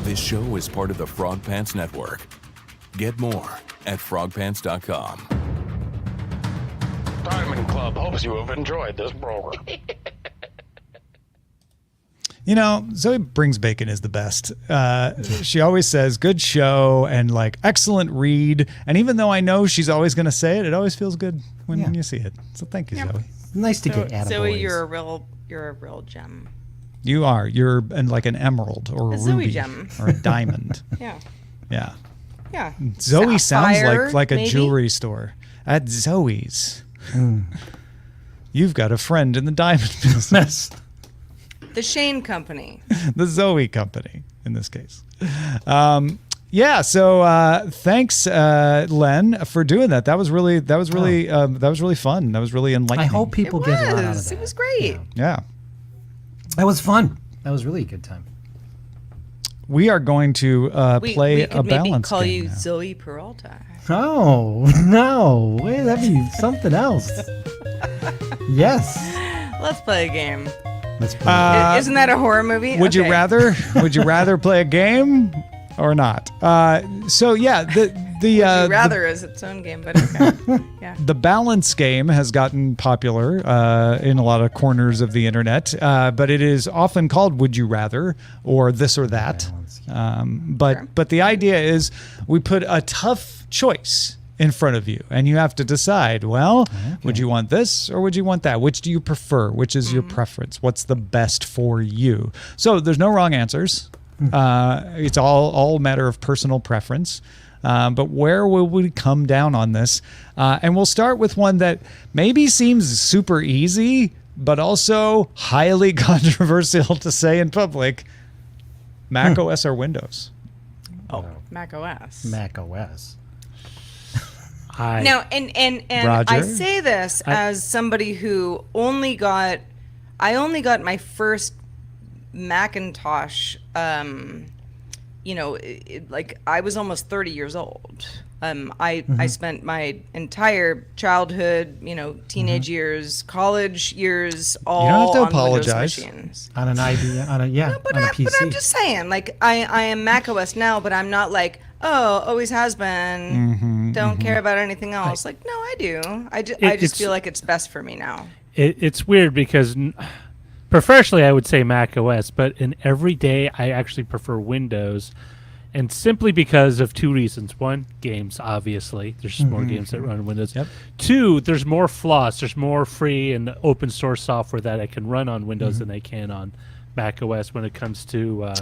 F: This show is part of the Frog Pants Network. Get more at frogpants.com.
G: Diamond Club hopes you have enjoyed this program.
C: You know, Zoe Brings Bacon is the best. She always says, good show and like excellent read. And even though I know she's always going to say it, it always feels good when you see it. So thank you, Zoe.
A: Nice to get attaboys.
B: Zoe, you're a real gem.
C: You are. You're like an emerald or a
B: Zoe
C: ruby
B: gem.
C: or a diamond.
B: Yeah.
C: Yeah.
B: Yeah.
C: Zoe
B: Sapphire,
C: sounds like a
B: maybe?
C: jewelry store. At Zoe's. You've got a friend in the diamond business.
B: The Shane Company.
C: The Zoe Company, in this case. Yeah, so thanks, Len, for doing that. That was really fun. That was really enlightening.
A: I hope people get a lot out of that.
B: It was great.
C: Yeah.
A: That was fun. That was really a good time.
C: We are going to play
B: we
C: a
B: could maybe
C: balance
B: call
C: game
B: you
C: now.
B: Zoe Peralta.
A: Oh, no. Wait, that'd be something else. Yes.
B: Let's play a game.
A: Let's play.
B: Isn't that a horror movie?
C: Would you
B: Okay.
C: rather play a game or not? So yeah,
B: Would you rather is its own game, but okay. Yeah.
C: the balance game has gotten popular in a lot of corners of the internet, but it is often called "Would you rather" or "This or That." But the idea is we put a tough choice in front of you, and you have to decide. Well, would you want this or would you want that? Which do you prefer? Which is your preference? What's the best for you? So there's no wrong answers. It's all a matter of personal preference. But where will we come down on this? And we'll start with one that maybe seems super easy, but also highly controversial to say in public. Mac OS or Windows?
B: Mac OS.
A: Mac OS.
B: Now, and
C: Roger?
B: I say this as somebody who only got my first Macintosh. Like I was almost 30 years old. I spent my entire childhood, teenage years, college years, all
C: You don't have to
B: on
C: apologize.
B: Windows machines.
A: On an IBM, on a PC.
B: But I'm just saying, like I am Mac OS now, but I'm not like, oh, always has been. Don't care about anything else. Like, no, I do. I just feel like it's best for me now.
D: It's weird because professionally I would say Mac OS, but in every day I actually prefer Windows, and simply because of two reasons. One, games, obviously. There's just more games that run Windows.
C: Yep.
D: Two, there's more floss. There's more free and open source software that I can run on Windows than I can on Mac OS when it comes to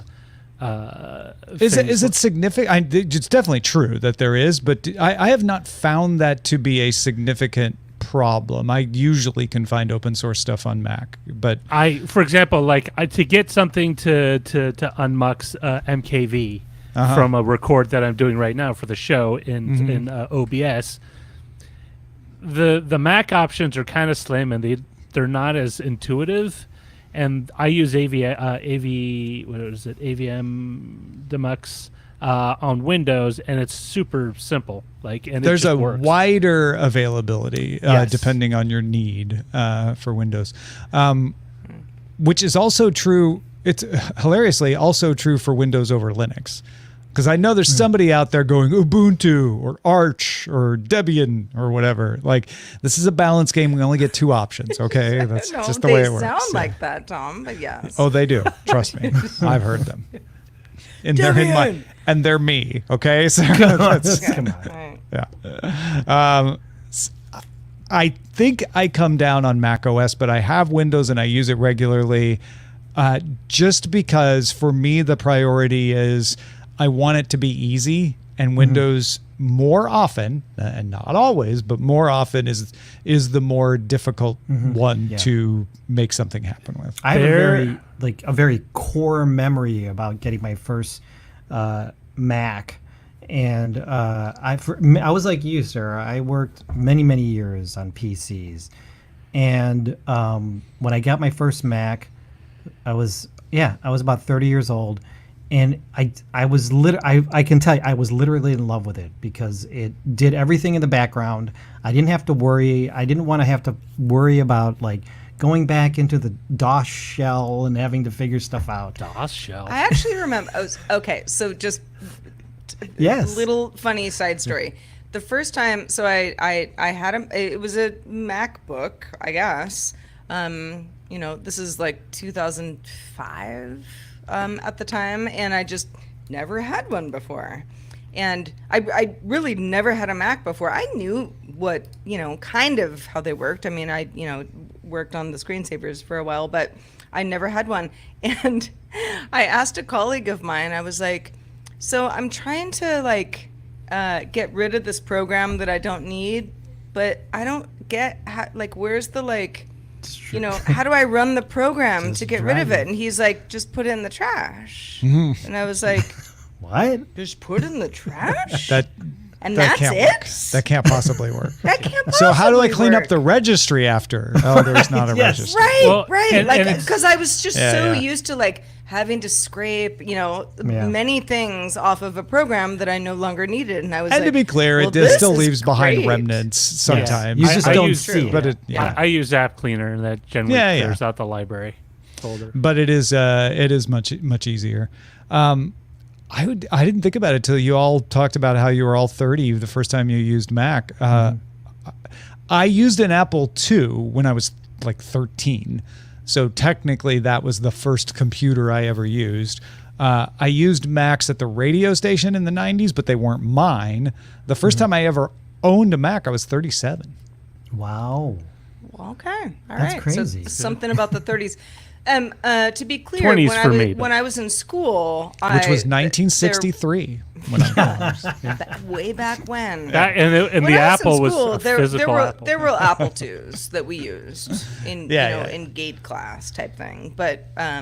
C: Is it significant? It's definitely true that there is, but I have not found that to be a significant problem. I usually can find open source stuff on Mac, but
D: for example, like to get something to unmux MKV from a record that I'm doing right now for the show in OBS, the Mac options are kind of slim and they're not as intuitive. And I use AVM Demux on Windows, and it's super simple.
C: There's a wider availability depending on your need for Windows, which is also true. It's hilariously also true for Windows over Linux. Because I know there's somebody out there going Ubuntu or Arch or Debian or whatever. Like, this is a balance game. We only get two options, okay? That's just the way it works.
B: They sound like that, Tom, but yes.
C: Oh, they do. Trust me. I've heard them. And they're me, okay? So come on. Yeah. I think I come down on Mac OS, but I have Windows and I use it regularly just because for me the priority is I want it to be easy, and Windows more often, and not always, but more often is the more difficult one to make something happen with.
A: I have a very core memory about getting my first Mac, and I was like you, sir. I worked many years on PCs, and when I got my first Mac, I was about 30 years old. And I can tell you, I was literally in love with it because it did everything in the background. I didn't have to worry. I didn't want to have to worry about like going back into the DOS shell and having to figure stuff out.
D: DOS shell.
B: I actually remember. So just little funny side story. The first time, so I had it was a MacBook, I guess. This is like 2005. At the time, and I just never had one before. And I really never had a Mac before. I knew what, kind of how they worked. I mean, I worked on the screensavers for a while, but I never had one. And I asked a colleague of mine, I was like, so I'm trying to get rid of this program that I don't need, but I don't get where's the how do I run the program to get rid of it? And he's like, just put it in the trash. And I was like,
A: what?
B: Just put it in the trash?
C: That's
B: it?
C: Work. That can't possibly work.
B: That can't possibly
C: So how do I clean
B: work.
C: up the registry after? Oh, there's not a registry.
B: Right. Because I was just used to having to scrape, many things off of a program that I no longer needed. And I was
C: to be clear, it still leaves behind remnants sometimes.
A: You just don't see it.
C: But
D: I use App Cleaner, and that generally clears out the library folder.
C: But it is much easier. I didn't think about it till you all talked about how you were all 30 the first time you used Mac. I used an Apple II when I was 13. So technically that was the first computer I ever used. I used Macs at the radio station in the 90s, but they weren't mine. The first time I ever owned a Mac, I was 37.
A: Wow.
B: Well, okay.
A: That's crazy.
B: So something about the 30s. To be clear,
D: 20s
B: when I was in school,
C: which was 1963. When
B: way back when.
D: And the Apple was a physical Apple.
B: There were Apple IIs that we used in in gate class type thing. But I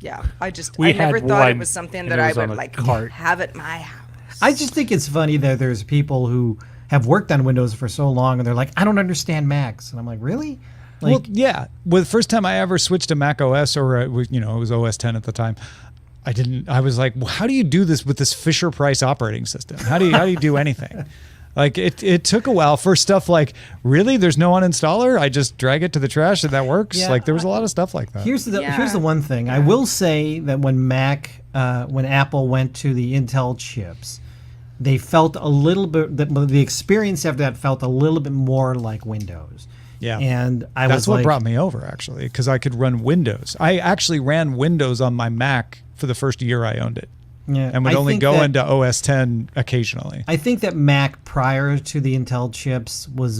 B: never thought it was something that I would have at my house.
A: I just think it's funny that there's people who have worked on Windows for so long, and they're like, I don't understand Macs, and I'm like, really? Like,
C: Well, yeah. Well, the first time I ever switched to Mac OS, or it was OS 10 at the time, I was like, well, how do you do this with this Fisher Price operating system? How do you do anything? Like it took a while for stuff like, really, there's no uninstaller? I just drag it to the trash and that works?
A: Yeah,
C: like there was a lot of stuff like that.
A: here's the one thing. I will say that when Apple went to the Intel chips, they felt a little bit, the experience after that felt a little bit more like Windows.
C: Yeah.
A: And
C: That's what brought me over, actually, because I could run Windows. I actually ran Windows on my Mac for the first year I owned it.
A: Yeah,
C: And would
A: I
C: only
A: think
C: go
A: that-
C: into OS 10 occasionally.
A: I think that Mac prior to the Intel chips was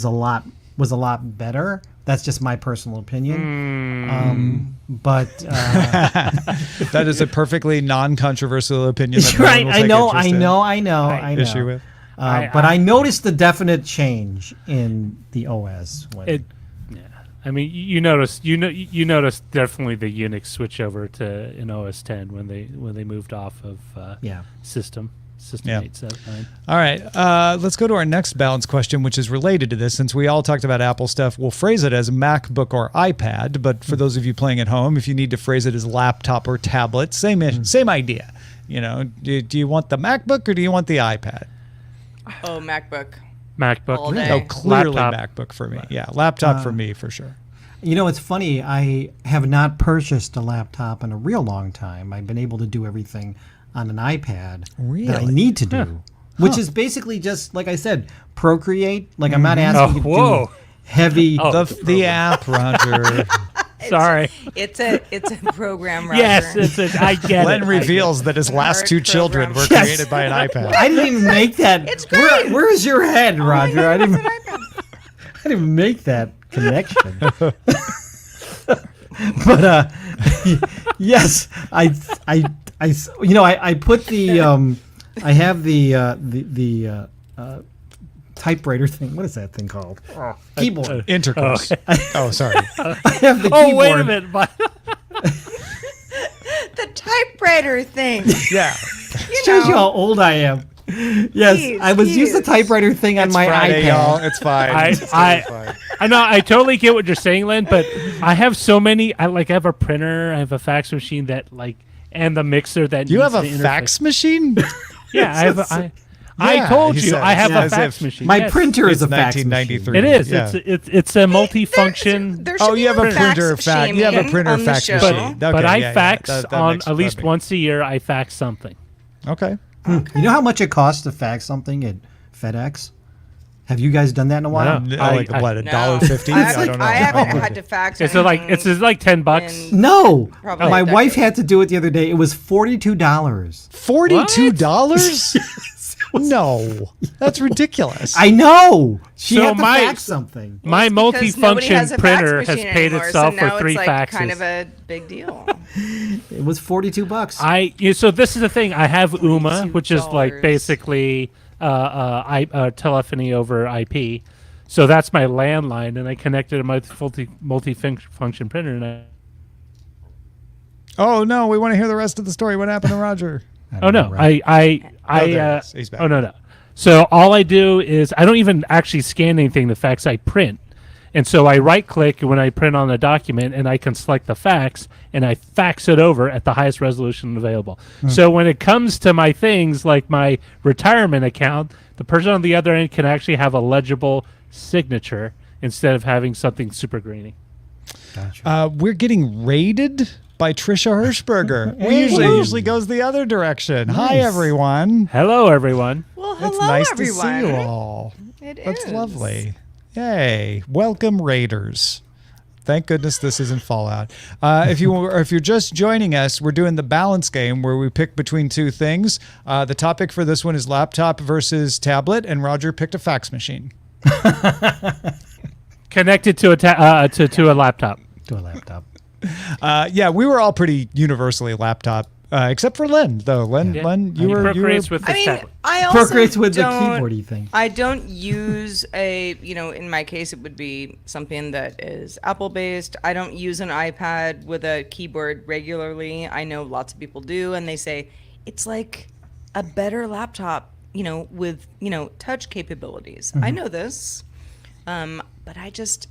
A: a lot better. That's just my personal opinion. But
C: That is a perfectly non-controversial opinion. That no
A: right,
C: one will take
A: I
C: interest
A: know.
C: in. Issue with.
A: But I noticed the definite change in the OS.
D: I mean, you noticed definitely the Unix switch over to in OS 10 when they moved off of System
C: Yeah.
D: 8.9.
C: All right, let's go to our next balance question, which is related to this. Since we all talked about Apple stuff, we'll phrase it as MacBook or iPad. But for those of you playing at home, if you need to phrase it as laptop or tablet, same idea. Do you want the MacBook or do you want the iPad?
B: Oh, MacBook.
D: MacBook.
B: All day.
C: Oh, clearly
D: Laptop.
C: MacBook for me. Yeah, laptop for me for sure.
A: It's funny. I have not purchased a laptop in a real long time. I've been able to do everything on an iPad that I
C: Really?
A: need to do, which is basically just like I said, Procreate. Like I'm not asking you to
D: whoa.
A: do heavy.
C: The app, Roger.
D: Sorry.
B: It's a program, Roger.
D: Yes, I get
C: Len
D: it.
C: reveals that his last two children were
A: Yes.
C: created by an iPad.
A: I didn't even make that.
B: It's great.
A: Where's your head, Roger? I didn't.
B: It's an iPad.
A: I didn't even make that connection. But yes, I put the I have the typewriter thing. What is that thing called? Keyboard.
C: Intercourse. Oh, sorry.
A: I have the
D: Oh,
A: keyboard.
D: wait a minute.
B: The typewriter thing.
C: Yeah.
A: Shows you how old I am. Yes,
B: Jeez,
A: I was used the
B: jeez.
A: typewriter thing on my
C: Friday,
A: iPad.
C: y'all. It's fine. It's totally fine.
D: I know. I totally get what you're saying, Len. But I have so many. I have a printer. I have a fax machine and the mixer that.
C: You
D: needs
C: have a
D: to interface.
C: fax machine?
D: Yeah, I have. I
C: Yeah,
D: told
C: he
D: you
C: says,
D: I have
C: yeah,
D: a
C: as
D: fax
C: if
D: machine.
A: My
D: Yes.
A: printer is
C: It's
A: a fax machine.
C: 1993.
D: It is.
C: Yeah.
D: It's a multi-function.
B: There
C: Oh,
B: should
C: you
B: be
C: have a
B: fax
C: printer fax. You have a
B: shaming
C: printer
B: on the
C: fax
B: show.
C: machine.
D: but
C: Okay,
D: I
C: yeah,
D: fax
C: that
D: on
C: makes-
D: at least
C: that
D: once a year. I fax something.
C: Okay.
A: You know how much it costs to fax something at FedEx? Have you guys done that in a while?
D: No.
C: Like what?
B: No.
C: $1.50?
B: I
C: don't know.
B: haven't had to fax.
D: It's like
B: anything
D: it's like $10.
B: in-
A: No,
B: Probably
A: my
B: a
A: wife
B: decade.
A: had to do it the other day. It was $42.
C: $42? No, that's ridiculous.
A: I know. She
D: So
A: had to
D: my-
A: fax something.
D: My
B: It's because nobody
D: multi-function
B: has a fax
D: printer has
B: machine
D: paid
B: anymore,
D: itself
B: so now
D: for 3
B: it's like
D: faxes.
B: kind of a big deal.
A: It was $42.
D: So this is the thing. I have UMA, which is like
B: $42.
D: basically telephony over IP. So that's my landline, and I connected to my multi-function printer. And
C: Oh no, we want to hear the rest of the story. What happened to Roger?
D: oh no,
C: there he is. He's back.
D: oh no. So all I do is I don't even actually scan anything to fax. I print. And so I right-click when I print on a document, and I can select the fax, and I fax it over at the highest resolution available. So when it comes to my things like my retirement account, the person on the other end can actually have a legible signature instead of having something super grainy.
C: We're getting raided by Trisha Hirschberger. We usually goes the other direction. Hi everyone.
D: Hello, everyone.
B: Well, hello,
C: It's nice
B: everyone.
C: to see you all. That's
B: is.
C: lovely. Yay! Welcome, Raiders. Thank goodness this isn't Fallout. If you're just joining us, we're doing the balance game where we pick between two things. The topic for this one is laptop versus tablet, and Roger picked a fax machine.
D: Connected to to a laptop.
A: To a laptop.
C: Yeah, we were all pretty universally laptop, except for Len, though. Len,
D: Yeah.
C: you
D: He
C: were
D: procreates with
B: I
D: his
B: mean,
D: tablet.
B: I also
A: Procreates with the
B: don't-
A: keyboardy thing.
B: I don't use in my case, it would be something that is Apple based. I don't use an iPad with a keyboard regularly. I know lots of people do, and they say it's like a better laptop with touch capabilities. I know this, but I just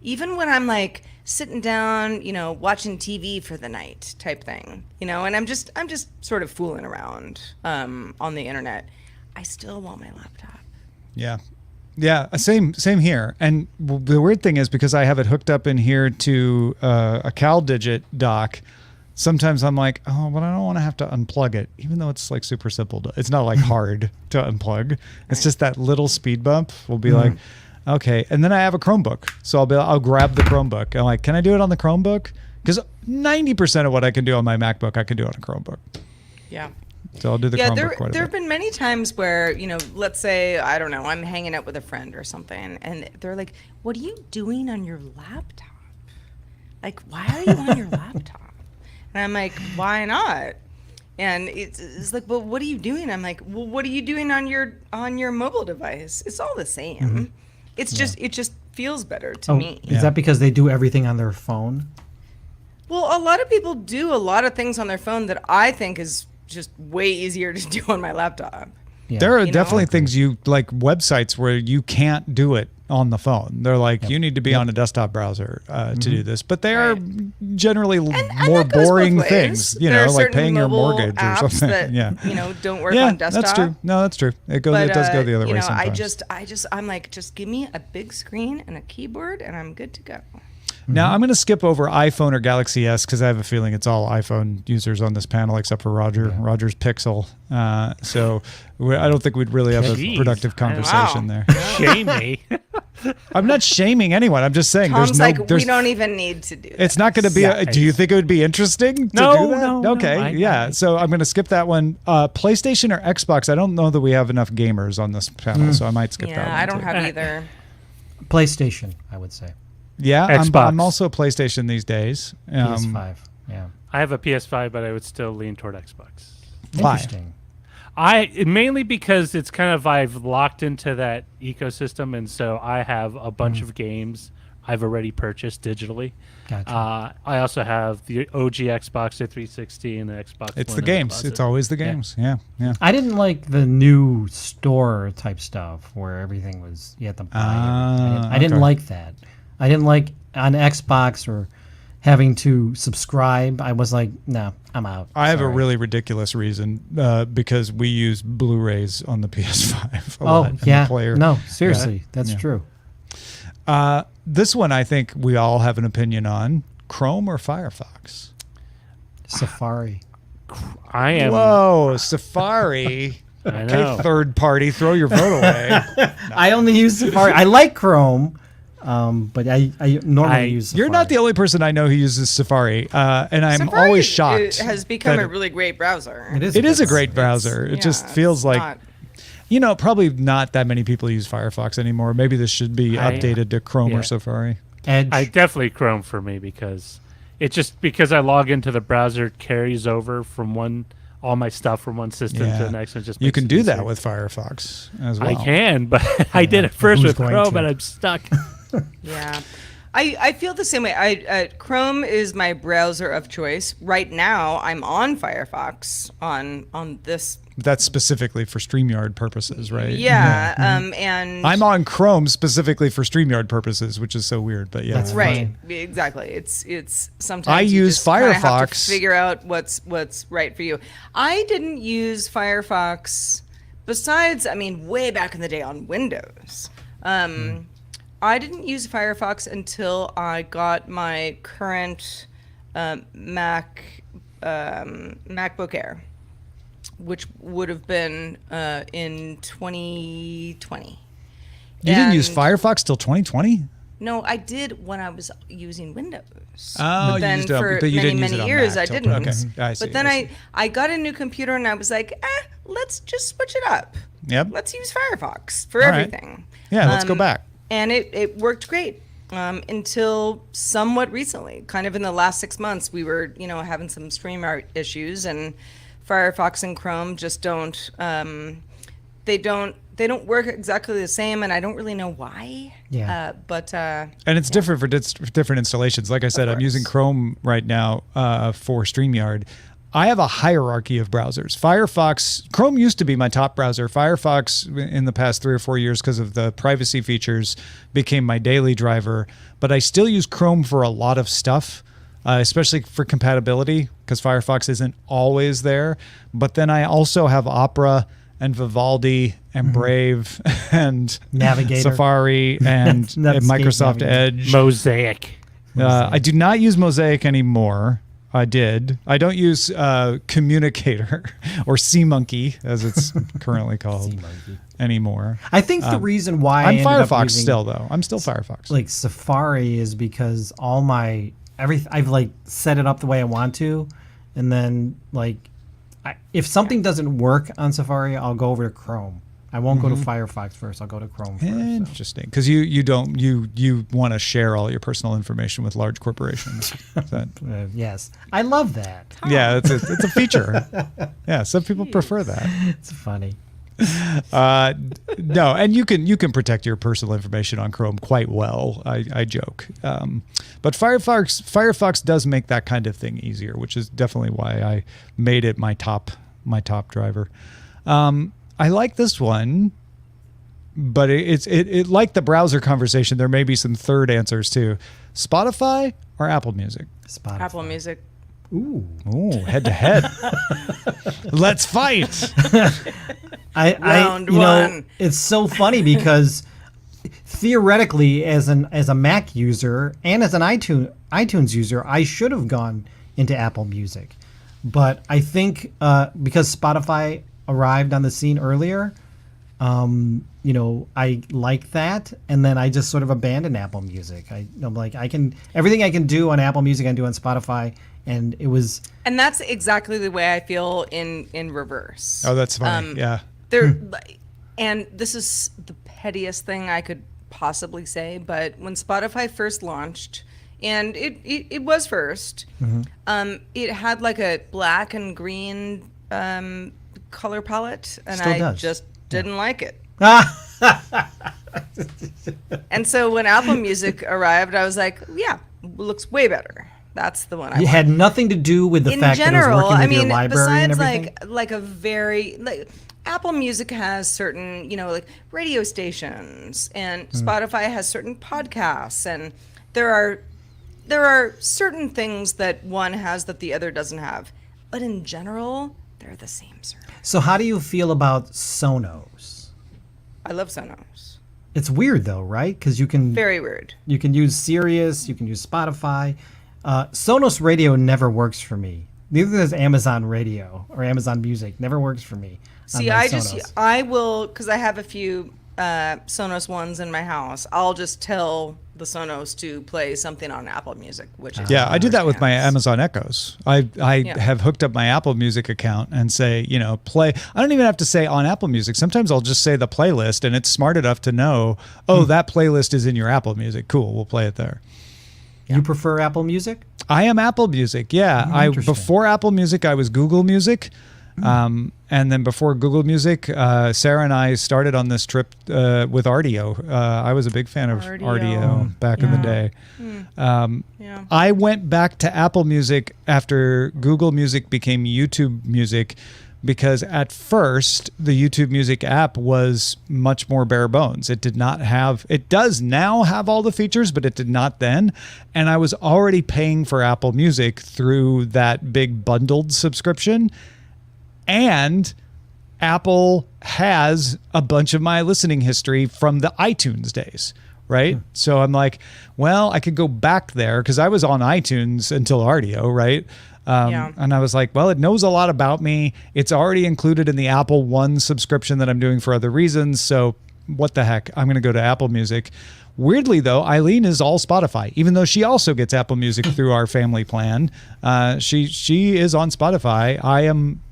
B: even when I'm like sitting down, watching TV for the night type thing, and I'm just sort of fooling around on the internet, I still want my laptop.
C: Yeah. Yeah, same here. And the weird thing is, because I have it hooked up in here to a CalDigit dock, sometimes I'm like, oh, but I don't want to have to unplug it, even though it's like super simple. It's not like hard to unplug. It's just that little speed bump will be like, okay. And then I have a Chromebook, so I'll grab the Chromebook. I'm like, can I do it on the Chromebook? Because 90% of what I can do on my MacBook, I can do on a Chromebook.
B: Yeah.
C: So I'll do the Chromebook quite a bit.
B: There have been many times where, let's say, I don't know, I'm hanging out with a friend or something, and they're like, what are you doing on your laptop? Like, why are you on your laptop? And I'm like, why not? And it's like, well, what are you doing? I'm like, well, what are you doing on your mobile device? It's all the same. It's just, it just feels better to me.
A: Is that because they do everything on their phone?
B: Well, a lot of people do a lot of things on their phone that I think is just way easier to do on my laptop.
A: Yeah.
C: There are definitely things websites where you can't do it on the phone. They're like, you need to be on a desktop browser to do this. But they are generally more boring things, like paying your mortgage or something.
B: That, don't work on desktop.
C: That's true. No, that's true. It does go the other way sometimes.
B: I'm like, just give me a big screen and a keyboard and I'm good to go.
C: Now, I'm going to skip over iPhone or Galaxy S because I have a feeling it's all iPhone users on this panel except for Roger. Yeah. Roger's Pixel. So I don't think we'd really have a productive conversation there.
D: Shame me.
C: I'm not shaming anyone. I'm just saying
B: Tom's we don't even need to do this.
C: It's not going to be do you think it would be interesting to do that?
D: No.
C: Okay, so I'm going to skip that one. PlayStation or Xbox, I don't know that we have enough gamers on this panel, so I might skip that one.
B: Yeah, I don't have either.
A: PlayStation, I would say.
C: Yeah,
D: Xbox.
C: I'm also PlayStation these days.
A: PS5, yeah.
D: I have a PS5, but I would still lean toward Xbox.
A: Interesting.
D: Mainly because it's kind of, I've locked into that ecosystem, and so I have a bunch of games I've already purchased digitally.
A: Gotcha.
D: I also have the OG Xbox, the 360, and the Xbox
C: It's
D: One
C: the games. It's always the games. Yeah.
A: I didn't like the new store type stuff where everything was, you had to buy everything. I didn't like that. I didn't like on Xbox or having to subscribe. I was like, no, I'm out.
C: I have a really ridiculous reason because we use Blu-rays on the PS5 a lot. In the player.
A: No, seriously, that's true.
C: This one I think we all have an opinion on. Chrome or Firefox?
A: Safari.
D: I am.
C: Whoa, Safari.
D: I know.
C: Okay, third party, throw your vote away.
A: I only use Safari. I like Chrome. But I normally use Safari.
C: You're not the only person I know who uses Safari, and I'm
B: Safari
C: always shocked.
B: It has become a really great browser.
A: It
C: is a great browser. It just feels like, probably not that many people use Firefox anymore. Maybe this should be updated to Chrome or Safari.
A: Edge.
D: I definitely Chrome for me because I log into the browser, it carries over from all my stuff from one system to the next. And just
C: you
D: makes
C: can
D: it
C: do
D: easier.
C: that with Firefox as well.
D: I can, but I did it first
A: Who's
D: with
A: going
D: Chrome,
A: to?
D: and I'm stuck.
B: Yeah. I feel the same way. Chrome is my browser of choice. Right now, I'm on Firefox on this.
C: That's specifically for StreamYard purposes, right?
B: Yeah. And
C: I'm on Chrome specifically for StreamYard purposes, which is so weird, but yeah.
A: That's
B: right.
A: fine.
B: Exactly. It's sometimes
C: I
B: you
C: use
B: just kinda have to
C: Firefox.
B: figure out what's right for you. I didn't use Firefox besides, way back in the day on Windows. I didn't use Firefox until I got my current MacBook Air, which would have been in 2020.
C: You didn't use Firefox till 2020?
B: No, I did when I was using Windows.
C: Oh,
B: but then
C: you used it,
B: for
C: but you didn't use
B: many
C: it on
B: years
C: Mac
B: I
C: till-
B: didn't.
C: okay, I see,
B: But then
C: I see.
B: I got a new computer and I was like, let's just switch it up.
C: Yep.
B: Let's use Firefox for
C: All right.
B: everything.
C: Yeah, let's go back.
B: And it worked great until somewhat recently. Kind of in the last 6 months, we were having some StreamYard issues, and Firefox and Chrome just don't they don't work exactly the same, and I don't really know why.
A: Yeah.
C: And it's different for different installations. Like I said, I'm using Chrome right now for StreamYard. I have a hierarchy of browsers. Firefox, Chrome used to be my top browser. Firefox in the past 3 or 4 years, because of the privacy features, became my daily driver. But I still use Chrome for a lot of stuff, especially for compatibility, because Firefox isn't always there. But then I also have Opera and Vivaldi and Brave and
A: Navigator.
C: Safari and Microsoft
A: Navigator.
C: Edge.
D: Mosaic.
C: I do not use Mosaic anymore. I did. I don't use Communicator or SeaMonkey, as it's currently called, anymore.
A: I think the reason why
C: I'm
A: I ended up
C: Firefox
A: using,
C: still, though. I'm still Firefox.
A: like Safari is because all my I've like set it up the way I want to, and then like if something doesn't work on Safari, I'll go over to Chrome. I won't go to Firefox first. I'll go to Chrome first. So.
C: Interesting, because you want to share all your personal information with large corporations.
A: Yes, I love that.
C: Yeah, it's a feature. Yeah, some people prefer that.
A: It's funny.
C: No, and you can protect your personal information on Chrome quite well. I joke, but Firefox does make that kind of thing easier, which is definitely why I made it my top driver. I like this one, but it like the browser conversation. There may be some third answers too. Spotify or Apple Music?
A: Spotify.
B: Apple Music.
C: Ooh, head to head. Let's fight.
B: Round
A: you know,
B: one.
A: it's so funny because theoretically, as a Mac user and as an iTunes user, I should have gone into Apple Music, but I think because Spotify arrived on the scene earlier, you know, I like that, and then I just sort of abandoned Apple Music. I'm like, everything I can do on Apple Music, I can do on Spotify, and it was.
B: And that's exactly the way I feel in reverse.
C: Oh, that's funny. Yeah.
B: And this is the pettiest thing I could possibly say, but when Spotify first launched, and it was first, it had like a black and green color palette, and
A: Still
B: I
A: does.
B: just didn't like it. And so when Apple Music arrived, I was like, yeah, looks way better. That's the one I
A: It
B: want.
A: had nothing to do with the
B: In
A: fact
B: general,
A: that it was working
B: I
A: with your
B: mean,
A: library and
B: besides
A: everything.
B: like a very like Apple Music has certain, you know, like radio stations, and Spotify has certain podcasts, and there are certain things that one has that the other doesn't have. But in general, they're the same service.
A: So how do you feel about Sonos?
B: I love Sonos.
A: It's weird though, right? Because you can
B: Very weird.
A: you can use Sirius, you can use Spotify. Sonos Radio never works for me. Neither does Amazon Radio or Amazon Music. Never works for me. on
B: See,
A: my
B: I
A: Sonos.
B: will, because I have a few Sonos ones in my house. I'll just tell the Sonos to play something on Apple Music, which is
C: Yeah, I do that with my
B: hands.
C: Amazon Echoes. I have hooked up my Apple Music account and say, you know, play. I don't even have to say on Apple Music. Sometimes I'll just say the playlist, and it's smart enough to know, oh, that playlist is in your Apple Music. Cool, we'll play it there.
A: You prefer Apple Music?
C: I am Apple Music. Yeah,
A: Interesting.
C: before Apple Music, I was Google Music. And then before Google Music, Sarah and I started on this trip with Rdio. I was a big fan of Rdio back in the day.
B: Yeah.
C: I went back to Apple Music after Google Music became YouTube Music, because at first the YouTube Music app was much more bare bones. It does now have all the features, but it did not then. And I was already paying for Apple Music through that big bundled subscription. And Apple has a bunch of my listening history from the iTunes days, right? So I'm like, well, I could go back there, because I was on iTunes until Rdio, right? And I was like, well, it knows a lot about me. It's already included in the Apple One subscription that I'm doing for other reasons. So what the heck? I'm going to go to Apple Music. Weirdly, though, Eileen is all Spotify, even though she also gets Apple Music through our family plan. She is on Spotify.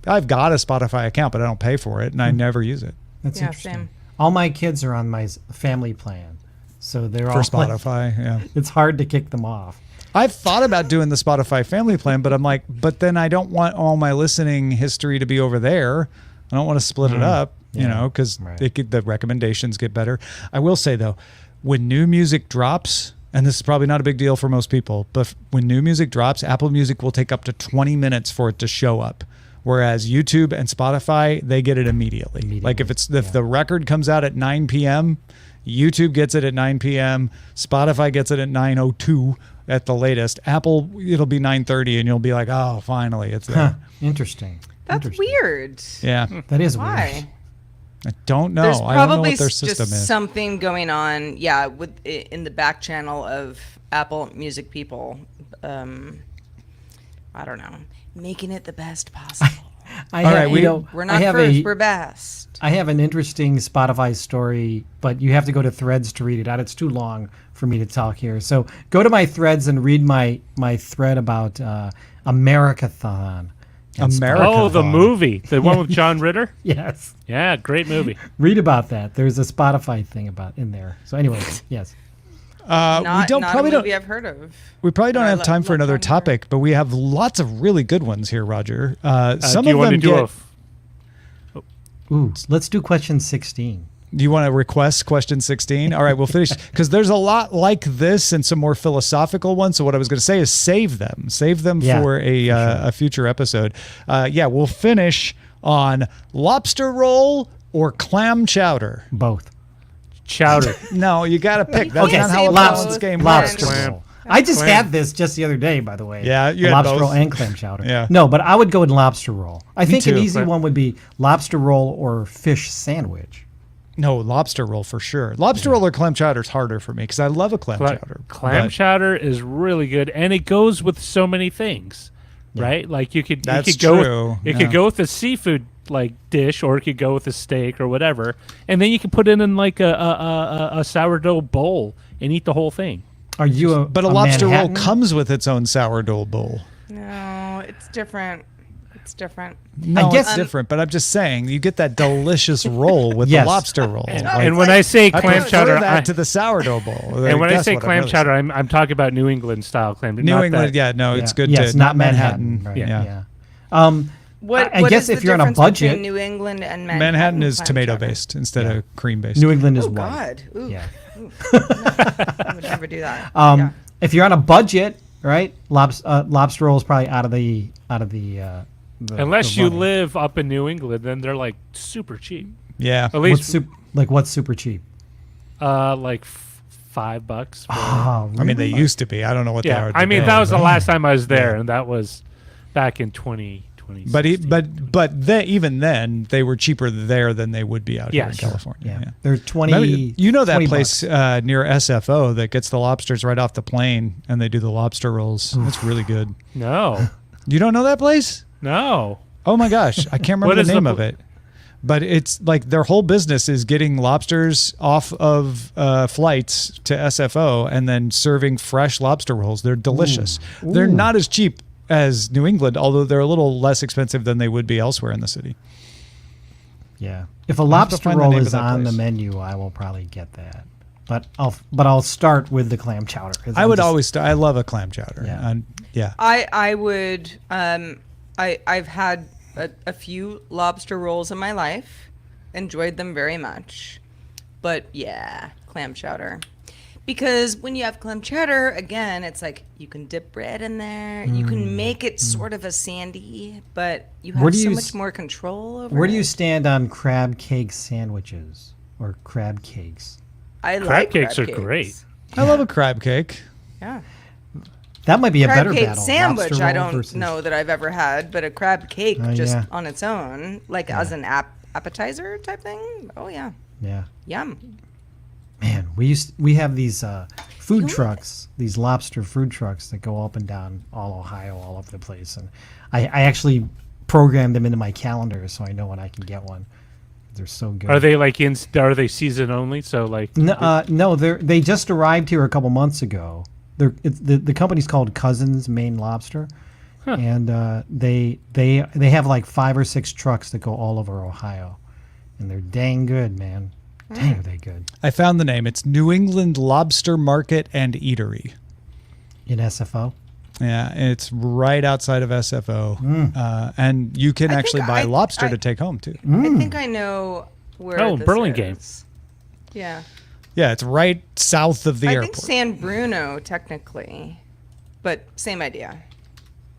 C: I've got a Spotify account, but I don't pay for it, and I never use it.
A: That's
B: Yeah,
A: interesting.
B: same.
A: All my kids are on my family plan, so they're
C: For
A: all
C: Spotify, yeah.
A: It's hard to kick them off.
C: I've thought about doing the Spotify family plan, but I'm like, but then I don't want all my listening history to be over there. I don't want to split it up, you know, because
A: right.
C: the recommendations get better. I will say, though, when new music drops and this is probably not a big deal for most people, but when new music drops, Apple Music will take up to 20 minutes for it to show up. Whereas YouTube and Spotify, they get it immediately. Like if the record comes out at 9 p.m., YouTube gets it at 9 p.m., Spotify gets it at 9:02 at the latest. Apple, it'll be 9:30, and you'll be like, oh, finally, it's there.
A: Interesting.
B: That's weird.
C: Yeah.
A: That is
B: Why?
A: weird.
C: I don't know.
B: There's
C: I don't know
B: probably
C: what their
B: just
C: system is.
B: something going on, in the back channel of Apple Music people. I don't know, making it the best possible. We're not first, we're best.
A: I have an interesting Spotify story, but you have to go to Threads to read it out. It's too long for me to talk here. So go to my Threads and read my thread about Americathon.
D: Oh, the movie, the one with John Ritter.
A: Yes.
D: Yeah, great movie.
A: Read about that. There's a Spotify thing about in there. So anyway, yes.
B: Not a movie I've heard of.
C: We probably don't have time for another topic, but we have lots of really good ones here, Roger. Some of them get.
A: Let's do question 16.
C: Do you want to request question 16? All right, we'll finish because there's a lot like this and some more philosophical ones. So what I was going to say is save them for a future episode. We'll finish on lobster roll or clam chowder.
A: Both.
D: Chowder.
C: No, you got to pick. That's
B: Okay,
C: not how a balance game
A: lobster
C: works.
A: roll. I just had this just the other day, by the way.
C: Yeah, you had
A: lobster
C: both.
A: roll and clam chowder.
C: Yeah.
A: No, but I would go with lobster roll. I think an
C: too.
A: easy one would be lobster roll or fish sandwich.
C: No, lobster roll for sure. Lobster roll or clam chowder is harder for me because I love a clam chowder.
D: Clam chowder is really good, and it goes with so many things, right? Like you could go with a seafood like dish, or it could go with a steak or whatever, and then you can put it in like a sourdough bowl and eat the whole thing.
A: Are you
C: But a lobster roll comes with its own sourdough bowl.
B: No, it's different. It's different.
C: No, it's different, but I'm just saying you get that delicious roll with the lobster roll.
D: And when I say clam chowder,
C: to the sourdough bowl.
D: And when I say clam chowder, I'm talking about New England style clam.
C: New England, it's good
A: Yes,
C: to
A: not Manhattan. Right.
C: Yeah.
B: What
A: guess
B: is
A: if
B: the
A: you're on a
B: difference
A: budget,
B: between New England and Manhattan.
C: Manhattan is
B: clam
C: tomato
B: chowder?
C: based instead of cream based.
A: New England is
B: Oh
A: white.
B: God! Ooh.
A: Yeah.
B: Ooh. No, I would never do that.
A: If you're on a budget, right? Lobster roll is probably out of the
D: unless you
A: money.
D: live up in New England, then they're like super cheap.
C: Yeah.
D: At least
A: what's super cheap?
D: like $5.
A: Oh, really?
C: I mean, they used to be. I don't know what they are.
D: I mean,
C: today.
D: that was the last time I was there, and that was back in 2020.
C: Even then, they were cheaper there than they would be out here in California.
A: Yeah. They're 20.
C: You know that
A: 20
C: place near SFO that gets the lobsters right off the plane, and they do the lobster rolls. It's really good.
D: No.
C: You don't know that place?
D: No.
C: Oh my gosh, I can't remember the name of it. But it's like their whole business is getting lobsters off of flights to SFO and then serving fresh lobster rolls. They're delicious.
A: Ooh.
C: They're not as cheap as New England, although they're a little less expensive than they would be elsewhere in the city.
A: Yeah. If a lobster roll is on the menu, I will probably get that. But I'll start with the clam chowder.
C: I would always start. I love a clam chowder.
A: Yeah.
B: I would. I've had a few lobster rolls in my life, enjoyed them very much, but yeah, clam chowder. Because when you have clam chowder, again, it's like you can dip bread in there. You can make it sort of a sandy, but you have so much more control over it.
A: Where do you stand on crab cake sandwiches or crab cakes?
B: I like
D: crab cakes are great.
C: I love a crab cake.
B: Yeah.
A: That might be a
B: Crab
A: better
B: cake
A: battle.
B: sandwich,
A: Lobster
B: I
A: roll
B: don't
A: versus-
B: know that I've ever had, but a crab cake just
A: yeah.
B: on its own, like as an appetizer type thing. Oh yeah.
A: Yeah.
B: Yum.
A: Man, we have these food trucks, these lobster food trucks that go up and down all Ohio, all over the place, and I actually programmed them into my calendar so I know when I can get one. They're so good.
D: Are they like are they season only? So like
A: no, they just arrived here a couple months ago. The company's called Cousins Maine Lobster, and they have like 5 or 6 trucks that go all over Ohio, and they're dang good, man. Dang, are they good.
C: I found the name. It's New England Lobster Market and Eatery.
A: In SFO?
C: Yeah, it's right outside of SFO. And you can actually buy lobster to take home, too.
B: I think I know where.
D: Oh,
B: this
D: Burlingame.
B: is. Yeah.
C: Yeah, it's right south of the
B: I
C: airport.
B: think San Bruno, technically, but same idea,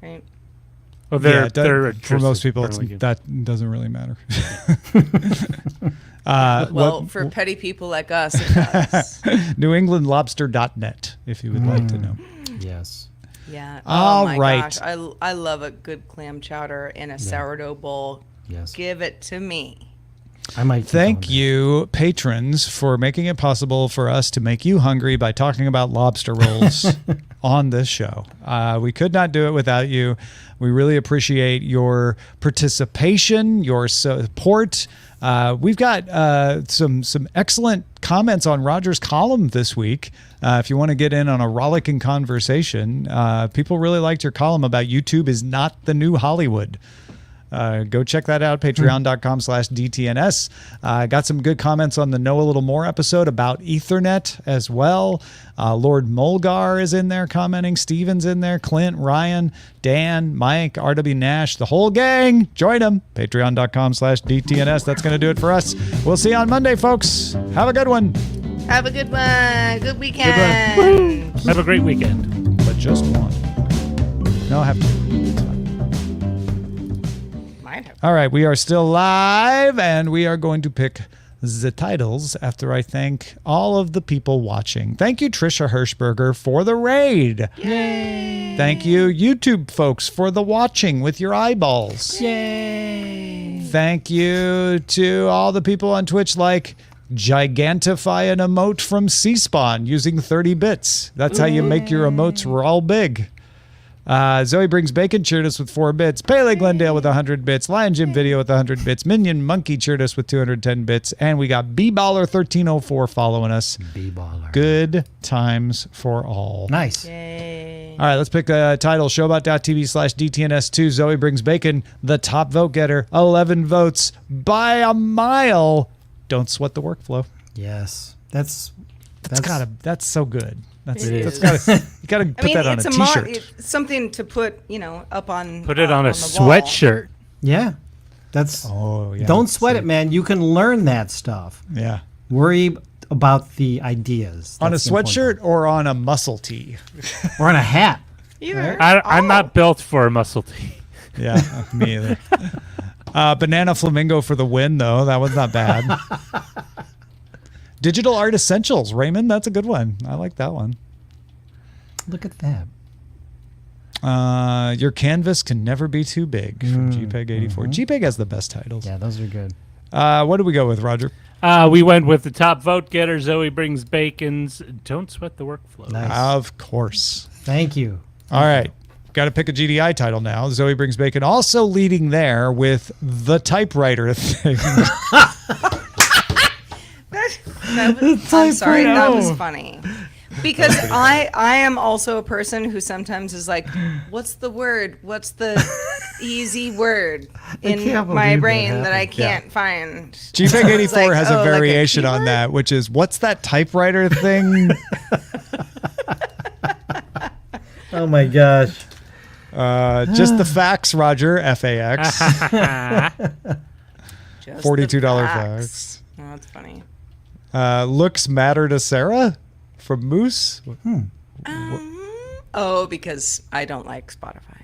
B: right?
D: Well,
C: Yeah,
D: they're
C: for most people,
D: Burlington.
C: that doesn't really matter.
B: Well, for petty people like us, it does.
C: NewEnglandLobster.net, if you would like to know.
A: Yes.
B: Yeah.
C: All
B: Oh my
C: right.
B: gosh, I love a good clam chowder in a sourdough bowl.
A: Yes.
B: Give it to me.
A: I might. keep
C: Thank
A: going
C: you, patrons, for making it possible for us to make you hungry by talking about lobster rolls on this show. We could not do it without you. We really appreciate your participation, your support. We've got some excellent comments on Roger's column this week. If you want to get in on a rollicking conversation, people really liked your column about YouTube is not the new Hollywood. Go check that out, patreon.com/DTNS. Got some good comments on the Know a Little More episode about Ethernet as well. Lord Mulgar is in there commenting. Steven's in there. Clint, Ryan, Dan, Mike, RW Nash, the whole gang. Join them. Patreon.com/DTNS. That's going to do it for us. We'll see you on Monday, folks. Have a good one.
B: Have a good one. Good weekend.
D: Have a great weekend.
C: But just one. No, I have to. It's fine.
B: Might have.
C: All right, we are still live, and we are going to pick the titles after I thank all of the people watching. Thank you, Trisha Hirschberger, for the raid.
B: Yay.
C: Thank you, YouTube folks, for the watching with your eyeballs.
B: Yay.
C: Thank you to all the people on Twitch like Gigantify an emote from C-Spawn using 30 bits. That's how you make your emotes all big. Zoe Brings Bacon cheered us with 4 bits. Pele Glendale with 100 bits. Lion Jim Video with 100 bits. Minion Monkey cheered us with 210 bits. And we got B-Baller1304 following us.
A: B-baller.
C: Good times for all.
A: Nice.
B: Yay.
C: All right, let's pick a title. Showbot.tv/DTNS2. Zoe Brings Bacon, the top vote getter. 11 votes by a mile. Don't sweat the workflow.
A: Yes. That's
C: so good.
B: It is.
C: You gotta put that on a
B: it's
C: t-shirt.
B: it's something to put, up on.
D: Put it on a
B: the wall.
D: sweatshirt.
A: yeah. That's.
C: Oh, yeah.
A: Don't sweat it, man. You can learn that stuff.
C: Yeah.
A: Worry about the ideas.
C: On a
A: That's the important
C: sweatshirt or on a muscle tee?
A: part. Or on a hat.
B: Either.
D: I'm not built for a muscle tee.
C: Yeah, me either. Banana Flamingo for the win, though. That was not bad. Digital Art Essentials, Raymond. That's a good one. I like that one.
A: Look at that.
C: Your canvas can never be too big from GPEG84. GPEG has the best titles.
A: Yeah, those are good.
C: What do we go with, Roger?
D: We went with the top vote getter, Zoe Brings Bacon's Don't Sweat the Workflow.
A: Nice.
C: Of course.
A: Thank you.
C: All right. Got to pick a GDI title now. Zoe Brings Bacon also leading there with The Typewriter Thing.
B: I'm sorry, that was funny. Because I am also a person who sometimes is like, what's the word? What's the easy word in
A: can't
B: my
A: believe
B: brain
A: that
B: that I
A: happened.
B: can't find?
C: GPEG84
B: It's like,
C: has a
B: like a
C: variation on
B: keyword?
C: that, which is, what's that typewriter thing?
A: Oh my gosh.
C: Just the facts, Roger. FAX.
B: Just
C: $42
B: the
C: facts.
B: Oh, that's funny.
C: Looks matter to Sarah from Moose.
B: Because I don't like Spotify.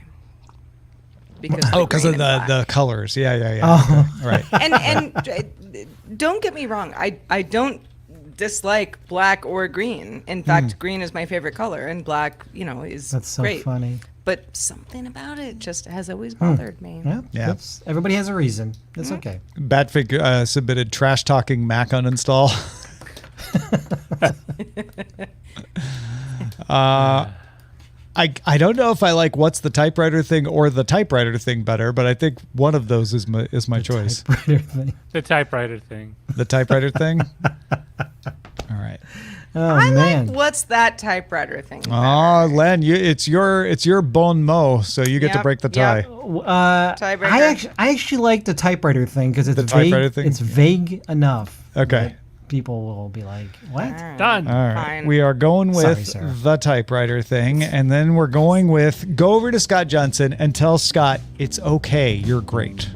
B: Because
C: Oh, because of the colors. Yeah. Okay. Right.
B: and don't get me wrong, I don't dislike black or green. In fact, green is my favorite color, and black, is
A: That's so
B: great.
A: funny.
B: But something about it just has always bothered me.
A: Yeah.
C: Yeah.
A: Everybody has a reason. It's okay.
C: Batfig submitted trash talking Mac uninstall. I don't know if I like what's the typewriter thing or the typewriter thing better, but I think one of those is my choice.
A: Typewriter thing.
D: The typewriter thing.
C: The typewriter thing. All right.
A: Oh
B: I
A: man.
B: like what's that typewriter thing?
C: Oh, Len, it's your bon mot, so you get to
B: Yep,
C: break the tie.
B: yep.
A: I actually like the typewriter thing because it's
C: The
A: vague.
C: typewriter thing?
A: It's vague enough.
C: Okay.
A: that people will be like, "What?"
D: Done.
C: All right.
B: Fine.
C: We are going
A: Sorry,
C: with
A: Sarah.
C: the typewriter thing, and then we're going with go over to Scott Johnson and tell Scott it's okay. You're great.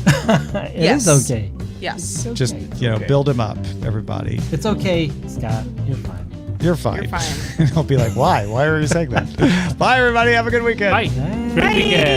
A: It is
B: Yes.
A: okay.
B: Yes.
C: Just, build him up, everybody.
A: It's okay, Scott. You're fine.
C: You're fine.
B: You're fine.
C: I'll be like, why? Why are you saying that? Bye, everybody. Have a good weekend.
D: Bye. Great weekend.